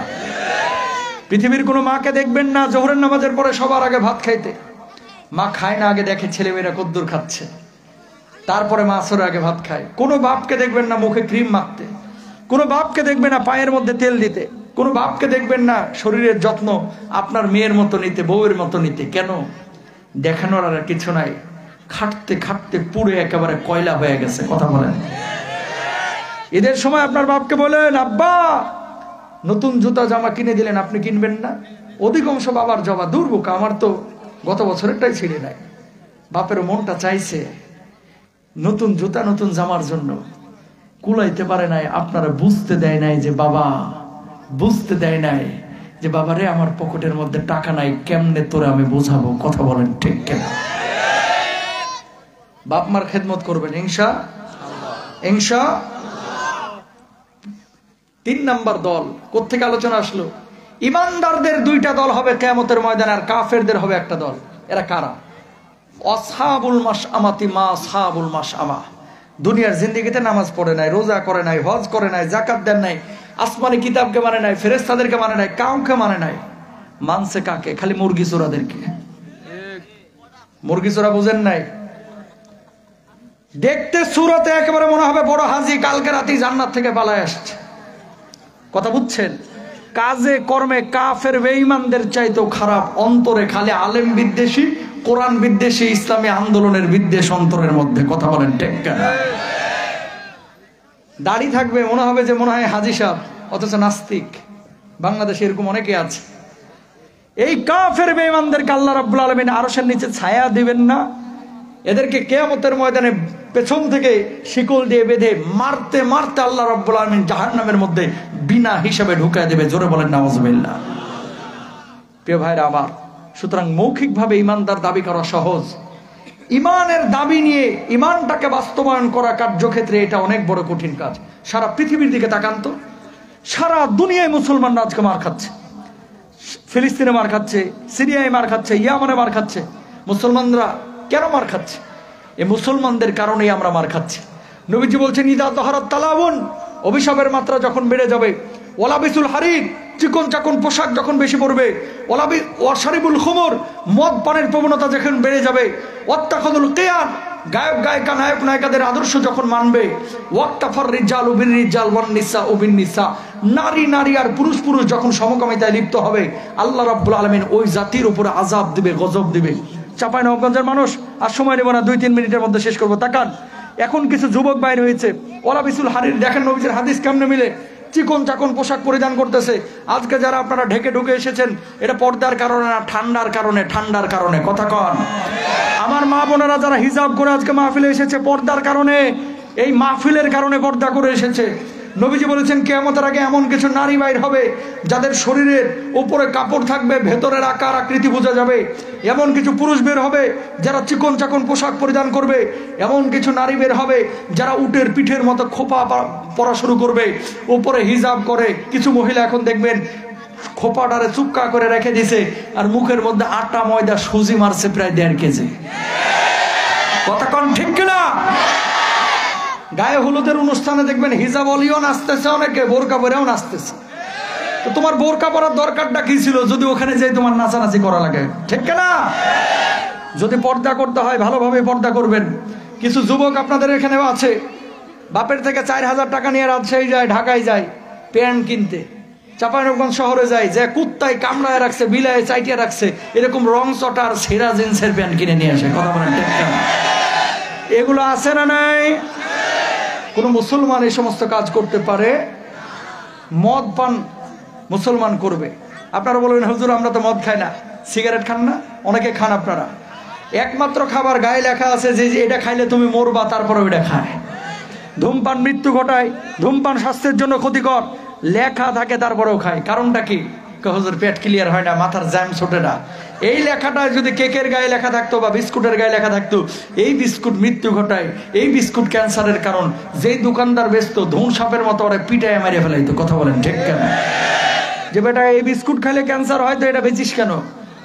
পৃথিবীর কোনো মাকে দেখবেন না জোহরের নামাজের পরে সবার আগে ভাত খাইতে। মা খায় না, আগে দেখে ছেলেমেয়েরা কদ্দুর খাচ্ছে, তারপরে মা আসরের আগে ভাত খায়। কোনো বাপকে দেখবেন না মুখে ক্রিম মাখতে, কোনো বাপকে দেখবেন না পায়ের মধ্যে তেল দিতে, কোনো বাপকে দেখবেন না শরীরের যত্ন আপনার মেয়ের মতো নিতে, বউয়ের মতো নিতে। কেন? দেখানোর আর কিছু নাই। খাটতে খাটতে পুড়ে একেবারে কয়লা হয়ে গেছে। কথা বলেন। ঈদের সময় আপনার বাপকে বলেন, আব্বা নতুন জুতা জামা কিনে দিলেন, আপনি কিনবেন না? অধিকাংশ বাবার জবাব, দূর বোকা, আমার তো গত বছরেরটাই ছিঁড়ে নাই। বাপের মনটা চাইছে নতুন জুতা নতুন জামার জন্য, কুলাইতে পারে নাই। আপনারা বুঝতে দেয় নাই যে বাবা, বুঝতে দেয় নাই যে বাবারে আমার পকেটের মধ্যে টাকা নাই, কেমনে তোরে আমি বোঝাবো। কথা বলেন ঠিক কিনা? বাপ মার খেদমত করবেন ইনশা। 3 নাম্বার দল কোত্থেকে আলোচনা আসলো? ইমানদারদের 2টা দল হবে কিয়ামতের ময়দানে, আর কাফেরদের হবে একটা দল। এরা কারা? আসহাবুল মাশআমাতি মা আসহাবুল মাশআমা। দুনিয়ার জিন্দেগিতে নামাজ পড়ে নাই, রোজা করে নাই, হজ করে নাই, যাকাত দেন নাই, আসমানি কিতাবকে মানে নাই, ফেরেশতাদেরকে মানে নাই, কাউকে মানে নাই। মানছে কাকে? খালি মুরগি চোরাদেরকে। মুরগি চোরা বুঝেন নাই? দেখতে সুরতে একেবারে মনে হবে বড় হাজি, কালকে রাতে জান্নাত থেকে পালায় আসছে। কথা বুঝছেন? কাজে কর্মে কাফের বেঈমানদের চাইতেও খারাপ। অন্তরে খালি আলেম বিদ্বেষী, কোরআন বিদ্বেষী, ইসলামী আন্দোলনের বিদ্বেষ অন্তরের মধ্যে। কথা বলেন ঠিক কিনা? দাড়ি থাকবে, মনে হবে যে মনে হয় হাজি সাহেব, অথচ নাস্তিক। বাংলাদেশে এরকম অনেকে আছে। এই কাফের বেঈমানদেরকে আল্লাহ রাব্বুল আলামিন আরশের নিচে ছায়া দিবেন না। এদেরকে কিয়ামতের ময়দানে পেছন থেকে শিকল দিয়ে বেঁধে মারতে মারতে আল্লাহ রাব্বুল আলামিন জাহান্নামের মধ্যে বিনা হিসাবে ঢুকায় দেবে। জোরে বলেন নাউজুবিল্লাহ। প্রিয় ভাইরা আমার, সুতরাং মৌখিকভাবে ইমানদার দাবি করা সহজ, ইমানের দাবি নিয়ে ইমানটাকে বাস্তবায়ন করা কার্যক্ষেত্রে এটা অনেক বড় কঠিন কাজ। সারা পৃথিবীর দিকে তাকান তো, সারা দুনিয়ায় মুসলমানরা আজকে মার খাচ্ছে। ফিলিস্তিনে মার খাচ্ছে, সিরিয়ায় মার খাচ্ছে, ইয়ামানে মার খাচ্ছে। মুসলমানরা কেন মার খাচ্ছে? এই মুসলমানদের কারণেই আমরা মার খাচ্ছি। নবীজি বলছেন ইদা তাহারাত তালাবুন, অভিশাপের মাত্রা যখন বেড়ে যাবে, ওয়ালাবিসুল হারির, চিকন চাকন পোশাক যখন বেশি পড়বে, ওয়াশারিবুল খুমর, মদ পানের প্রবণতা যখন বেড়ে যাবে, ওয়াত্তাখাযুল কিয়ান, গায়ক গায়িকা নায়ক নায়িকাদের আদর্শ যখন মানবে, ওয়াক্তাফার রিজালু বির রিজাল ওয়ান নিসাউ বিন নিসা, নারী নারী আর পুরুষ পুরুষ যখন সমকামিতায় লিপ্ত হবে, আল্লাহ রাব্বুল আলামিন ওই জাতির উপরে আযাব দিবে, গজব দিবে। চাঁপাইনবাবগঞ্জের মানুষ, আর সময় নেব না, 2-3 মিনিটের মধ্যে শেষ করবো। তাকান, এখন কিছু যুবক বাইরে হয়েছে, ওয়ালাবিসুল হারির, দেখেন নবীজির হাদিস কেমনে মিলে, চিকন চাকন পোশাক পরিধান করতেছে। আজকে যারা আপনারা ঢেকে ঢুকে এসেছেন, এটা পর্দার কারণে না, ঠান্ডার কারণে, ঠান্ডার কারণে। কথা কন। আমার মা বোনেরা যারা হিজাব করে আজকে মাহফিলে এসেছে, পর্দার কারণে, এই মাহফিলের কারণে পর্দা করে এসেছে। নবীজি বলেছেন কিয়ামতের আগে এমন কিছু নারী বাইর হবে যাদের শরীরের উপরে কাপড় থাকবে, ভেতরের আকার আকৃতি বোঝা যাবে। এমন কিছু পুরুষ বের হবে যারা চিকন চাকন পোশাক পরিধান করবে। এমন কিছু নারী বের হবে যারা উটের পিঠের মতো খোপা পরা শুরু করবে, উপরে হিজাব করে। কিছু মহিলা এখন দেখবেন খোপাটারে চুক্কা করে রেখে দিছে, আর মুখের মধ্যে আটা ময়দা সুজি মারছে প্রায় 1.5 কেজি। কথা কন ঠিক কিনা? গায়ে হলুদের অনুষ্ঠানে দেখবেন হিজাব অলিও নাচতেছে, অনেকে বোরকা পরেও নাচতেছে। তো তোমার বোরকা পরার দরকারটা কি ছিল যদি ওখানে যাই তোমার নাচানাচি করা লাগে? ঠিক না? যদি পর্দা করতে হয় ভালোভাবে পর্দা করবেন। কিছু যুবক আপনাদের এখানেও আছে, বাপের থেকে 4,000 টাকা নিয়ে রাজশাহী যায়, ঢাকায় যায় প্যান্ট কিনতে, চাঁপাইনবাবগঞ্জ শহরে যায়, যে কুত্তায় কামড়ায় রাখছে, বিলায় চাইটিয়ে রাখছে, এরকম রং চটার সেরা জিন্সের প্যান্ট কিনে নিয়ে আসে। কথা বলেন ঠিক না? এগুলো আছে না নাই? কোন মুসলমান এই সমস্ত কাজ করতে পারে? মদ পান মুসলমান করবে। আপনারা বলবেন হুজুর আমরা তো মদ খাই না, সিগারেট খান না? অনেকে খান আপনারা। একমাত্র খাবার গায়ে লেখা আছে যে এটা খাইলে তুমি মরবা, তারপরে ওইটা খায়। ধূমপান মৃত্যু ঘটায়, ধূমপান স্বাস্থ্যের জন্য ক্ষতিকর, লেখা থাকে তারপরেও খায়। কারণটা কি? হুজুর পেট ক্লিয়ার হয় না, মাথার জ্যাম ছোটে না। এই লেখাটা যদি কেকের গায়ে লেখা থাকতো বা বিস্কুটের গায়ে লেখা থাকতো, এই বিস্কুট মৃত্যু ঘটায়, এই বিস্কুট ক্যান্সারের কারণ, যেই দোকানদার বেচতো ধুন সাপের মতো ওরা পিটায় মেরে ফেলাইতো। কথা বলেন ঠিক কেন? যে বেটা এই বিস্কুট খাইলে ক্যান্সার হয়, তো এটা বেচিস কেন?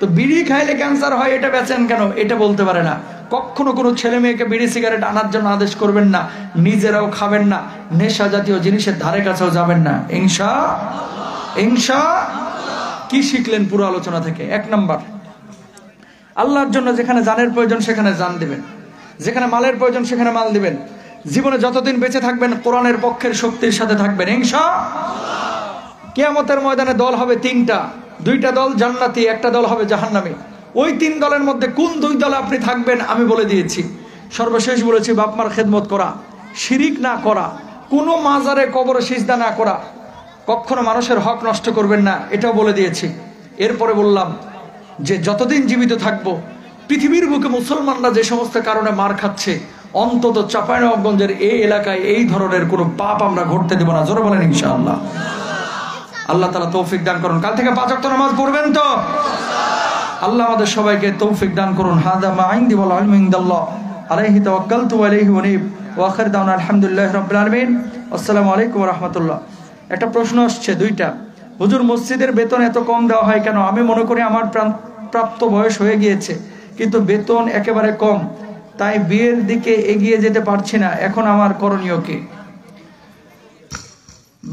তো বিড়ি খাইলে ক্যান্সার হয়, এটা বেচেন কেন? এটা বলতে পারে না। কখনো কোনো ছেলে মেয়েকে বিড়ি সিগারেট আনার জন্য আদেশ করবেন না, নিজেরাও খাবেন না, নেশা জাতীয় জিনিসের ধারে কাছেও যাবেন না। ইনশাআল্লাহ। কি শিখলেন পুরো আলোচনা থেকে? 1 নাম্বার, আল্লাহর জন্য যেখানে জানের প্রয়োজন সেখানে জান দিবেন, যেখানে মালের প্রয়োজন সেখানে মাল দিবেন। জীবনে যতদিন বেঁচে থাকবেন কোরআনের পক্ষের শক্তির সাথে থাকবেন ইনশাআল্লাহ। কিয়ামতের ময়দানে দল হবে 3টা, 2টা দল জান্নাতি, 1টা দল হবে জাহান্নামী। ওই 3 দলের মধ্যে কোন 2 দলে আপনি থাকবেন আমি বলে দিয়েছি। সর্বশেষ বলেছি বাপ মার খেদমত করা, শিরিক না করা, কোনো মাজারে কবরে সিজদা না করা, কখনো মানুষের হক নষ্ট করবেন না, এটাও বলে দিয়েছি। এরপরে বললাম যে যতদিন জীবিত থাকবো পৃথিবীর বুকে মুসলমানরা যে সমস্ত কারণে মার খাচ্ছে, অন্তত চাঁপাইনবাবগঞ্জের এই এলাকায় এই ধরনের কোনো পাপ আমরা ঘটতে দেব না। জোরে বলেন ইনশাআল্লাহ। আল্লাহ তাআলা তৌফিক দান করুন। কাল থেকে 5 ওয়াক্ত নামাজ পড়বেন তো? আল্লাহ আমাদের সবাইকে তৌফিক দান করুন। হাদা মা ইনদি ওয়াল ইলমু ইনদাল্লাহ, আলাইহি তাওয়াক্কালতু ওয়া ইলাইহি উনীব, ওয়া আখির দাওয়ানা আলহামদুলিল্লাহি রাব্বিল আলামিন। আসসালামু আলাইকুম ওয়া রাহমাতুল্লাহ। একটা প্রশ্ন আসছে 2টা। হুজুর মসজিদের বেতন এত কম দেওয়া হয় কেন? আমি মনে করি আমার প্রাপ্ত বয়স হয়ে গিয়েছে, কিন্তু বেতন একেবারে কম, তাই বিয়ের দিকে এগিয়ে যেতে পারছি না। এখন আমার করণীয় কি?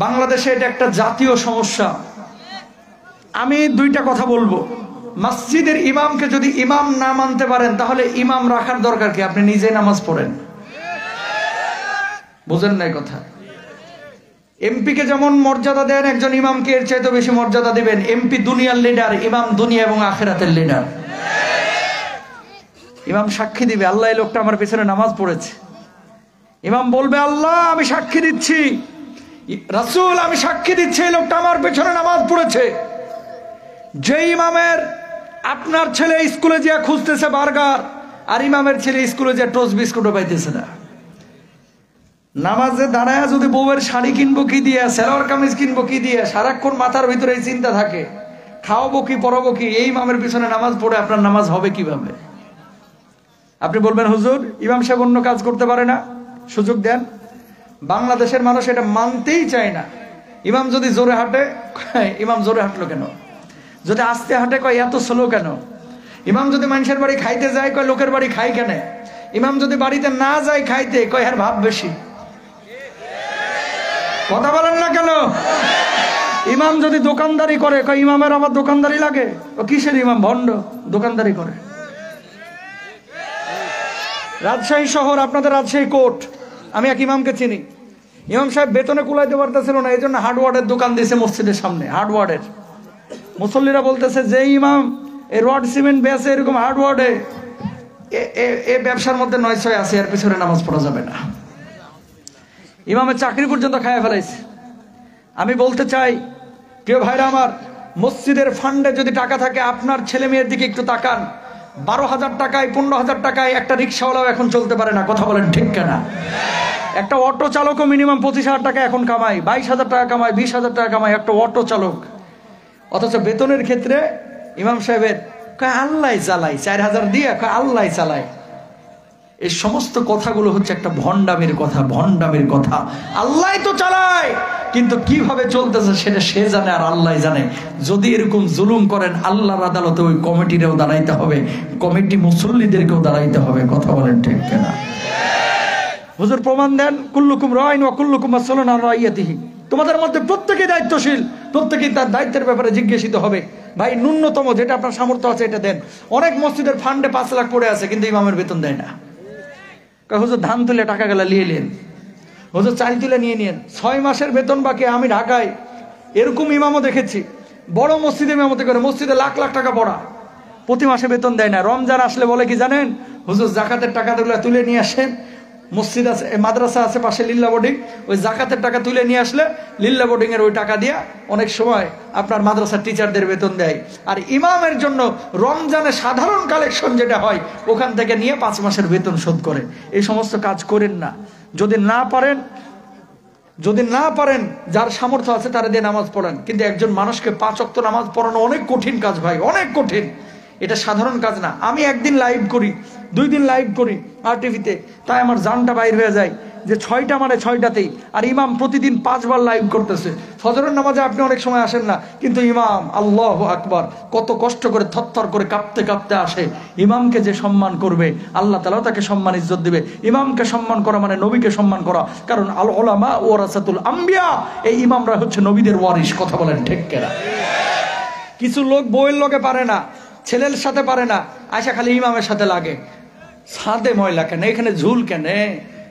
বাংলাদেশে এটা একটা জাতীয় সমস্যা। আমি 2টা কথা বলবো। মসজিদের ইমামকে যদি ইমাম না মানতে পারেন তাহলে ইমাম রাখার দরকার কি? আপনি নিজে নামাজ পড়েন। বুঝেন নাই কথা? এমপিকে যেমন মর্যাদা দেন একজন ইমামকে এর চাইতে বেশি মর্যাদা দিবেন। এমপি দুনিয়ার লিডার, ইমাম দুনিয়া এবং আখিরাতের লিডার। ইমাম সাক্ষী দিবে আল্লাহ এই লোকটা আমার পেছনে নামাজ পড়েছে। ইমাম বলবে আল্লাহ আমি সাক্ষী দিচ্ছি, রাসূল আমি সাক্ষী দিচ্ছি এই লোকটা আমার পেছনে নামাজ পড়েছে। যে ইমামের আপনার ছেলে স্কুলে যা খুঁজতেছে বার্গার, আর ইমামের ছেলে স্কুলে যা টোস্ট বিস্কুটও পাইতেছে না। নামাজে দাঁড়ায় যদি বউয়ের শাড়ি কিনবো কি দিয়ে, সেলোয়ার কামিজ কিনবো কি দিয়ে, সারাক্ষণ মাথার ভিতরে এই চিন্তা থাকে, খাওয়াবো কি পড়াবো কি। এই ইমামের পিছনে নামাজ পড়ে আপনার নামাজ হবে কিভাবে? আপনি বলবেন হুজুর ইমাম সাহেব অন্য কাজ করতে পারে না, সুযোগ দেন। বাংলাদেশের মানুষ এটা মানতেই চায় না। ইমাম যদি জোরে হাঁটে, ইমাম জোরে হাঁটলো কেন? যদি আস্তে হাঁটে কয় এত স্লো কেন? ইমাম যদি মানুষের বাড়ি খাইতে যায় কয় লোকের বাড়ি খাই কেন? ইমাম যদি বাড়িতে না যায় খাইতে কয় আর ভাব বেশি। কথা বলেন না কেন? ইমাম যদি দোকানদারি করে কয় ইমামের আবার দোকানদারি লাগে। ও কিসের ইমাম? ভণ্ড, দোকানদারি করে। রাজশাহী শহর, আপনাদের রাজশাহী কোর্ট, আমি এক ইমামকে চিনি। ইমাম সাহেব বেতনে কুলাইতে পারতেছিল না, এই জন্য হার্ডওয়ার্ডের দোকান দিয়েছে মসজিদের সামনে। হার্ডওয়ার্ডের মুসল্লিরা বলতেছে যে ইমাম এই রড সিমেন্ট বেচে এরকম হার্ডওয়ার্ডে, এ ব্যবসার মধ্যে 9-6 আছে, এর পিছনে নামাজ পড়া যাবে না। ইমামের চাকরি পর্যন্ত খাইয়া ফেলাইছে। আমি বলতে চাই প্রিয় ভাইরা আমার, মসজিদের ফান্ডে যদি টাকা থাকে, আপনার ছেলে মেয়ের দিকে একটু তাকান। 12,000 টাকায় 15,000 টাকায় একটা রিক্সাওয়ালাও এখন চলতে পারে না। কথা বলেন ঠিক কিনা? একটা অটো চালকও মিনিমাম 25,000 টাকা এখন কামায়, 22,000 টাকা কামায়, 20,000 টাকা কামায় একটা অটো চালক। অথচ বেতনের ক্ষেত্রে ইমাম সাহেবের কয় আল্লাহ চালায়, 4,000 দিয়ে কয় আল্লাহ চালায়। এই সমস্ত কথাগুলো হচ্ছে একটা ভণ্ডামির কথা, ভণ্ডামির কথা। আল্লাহ তো চালায়, কিন্তু কিভাবে চলতেছে সেটা সে জানে আর আল্লাহ জানে। যদি এরকম জুলুম করেন, আল্লাহর আদালতে ওই কমিটিরেও দাঁড়াইতে হবে, কমিটি মুসল্লিদেরকেও দাঁড়াইতে হবে। কথা বলেন ঠিক কিনা? হুজুর প্রমাণ দেন, কুল্লুকুম রাইন ওয়া কুল্লুকুম মাসউলুন আন রাইয়াতিহি। তোমাদের মধ্যে প্রত্যেকেই দায়িত্বশীল, প্রত্যেকেই তার দায়িত্বের ব্যাপারে জিজ্ঞাসিত হবে। ভাই ন্যূনতম যেটা আপনার সামর্থ্য আছে এটা দেন। অনেক মসজিদের ফান্ডে 5 লাখ পড়ে আছে, কিন্তু ইমামের বেতন দেয় না। হুজুর ধান তুলে টাকা গেলা নিয়ে নেন, হুজুর চাল তুলে নিয়ে নেন, 6 মাসের বেতন বাকি। আমি ঢাকায় এরকম ইমামও দেখেছি, বড় মসজিদে ইমামতি করে, মসজিদে লাখ লাখ টাকা পড়া, প্রতি মাসে বেতন দেয় না। রমজান আসলে বলে কি জানেন? হুজুর জাকাতের টাকা তুলে নিয়ে আসেন, মসজিদ আছে, মাদ্রাসা আছে পাশে লিল্লা বোর্ডিং, ওই জাকাতের টাকা তুলে নিয়ে আসলে লিল্লা বোর্ডিং এর ওই টাকা দিয়া অনেক সময় আপনার মাদ্রাসার টিচারদের বেতন দেয়। আর ইমামের জন্য রমজানে সাধারণ কালেকশন যেটা হয় ওখান থেকে নিয়ে 5 মাসের বেতন শোধ করে। এই সমস্ত কাজ করেন না। যদি না পারেন যার সামর্থ্য আছে তারা দিয়ে নামাজ পড়েন, কিন্তু একজন মানুষকে 5 ওয়াক্ত নামাজ পড়ানো অনেক কঠিন কাজ ভাই, অনেক কঠিন। এটা সাধারণ কাজ না। আমি একদিন লাইভ করি, 2 দিন লাইভ করি আর টিভিতে, তাই আমার জানটা বাইর হয়ে যায় যে 6টা মানে 6টাতেই। আর ইমাম প্রতিদিন 5 বার লাইভ করতেছে। ফজরের নামাজে আপনি অনেক সময় আসেন না, কিন্তু ইমাম আল্লাহু আকবার কত কষ্ট করে থরথর করে কাঁপতে কাঁপতে আসে। ইমামকে যে সম্মান করবে আল্লাহ তাআলা তাকে সম্মান ইজ্জত দিবে। ইমামকে সম্মান করা মানে নবীকে সম্মান করা, কারণ আল উলামা ওয়ারাসাতুল আম্বিয়া, এই ইমামরা হচ্ছে নবীদের ওয়ারিস। কথা বলেন ঠিক কিনা? কিছু লোক বউয়ের লগে পারে না, ছেলের সাথে পারে না, আয়সা খালি ইমামের সাথে লাগে। ছাদে ময়লা কেন, এখানে ঝুল কেন,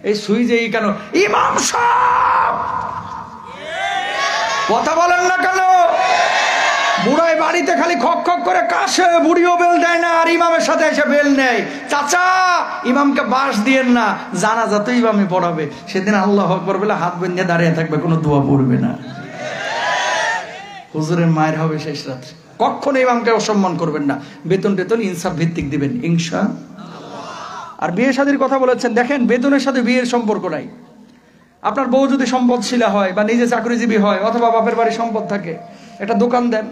এই সুইজে কেন? ইমাম সাহেব কথা বলেন না কেন? বুড়াই বাড়িতে খালি খক খক করে কাশে, বুড়িও বেল দেয় না, আর ইমামের সাথে এসে বেল নেয়। চাচা ইমামকে বাস দিয়েন না, জানাজা তো ইমামই পড়াবে। সেদিন আল্লাহু আকবার বলে হাত বেঁধে দাঁড়িয়ে থাকবে, কোনো দোয়া পড়বে না। হুজুরের মায়ের হবে শেষ রাত্রে। কখনো ইমামকে অসম্মান করবেন না। বেতন ইনসাফ ভিত্তিক দিবেন ইনশাআল্লাহ। আর বিয়ে শাদীর কথা বলেছেন, দেখেন বেতনের সাথে বিয়ের সম্পর্ক নাই। আপনার বউ যদি সম্পদশীলা হয় বা নিজে চাকরিজীবী হয় অথবা বাপের বাড়ি সম্পদ থাকে, একটা দোকান দেন,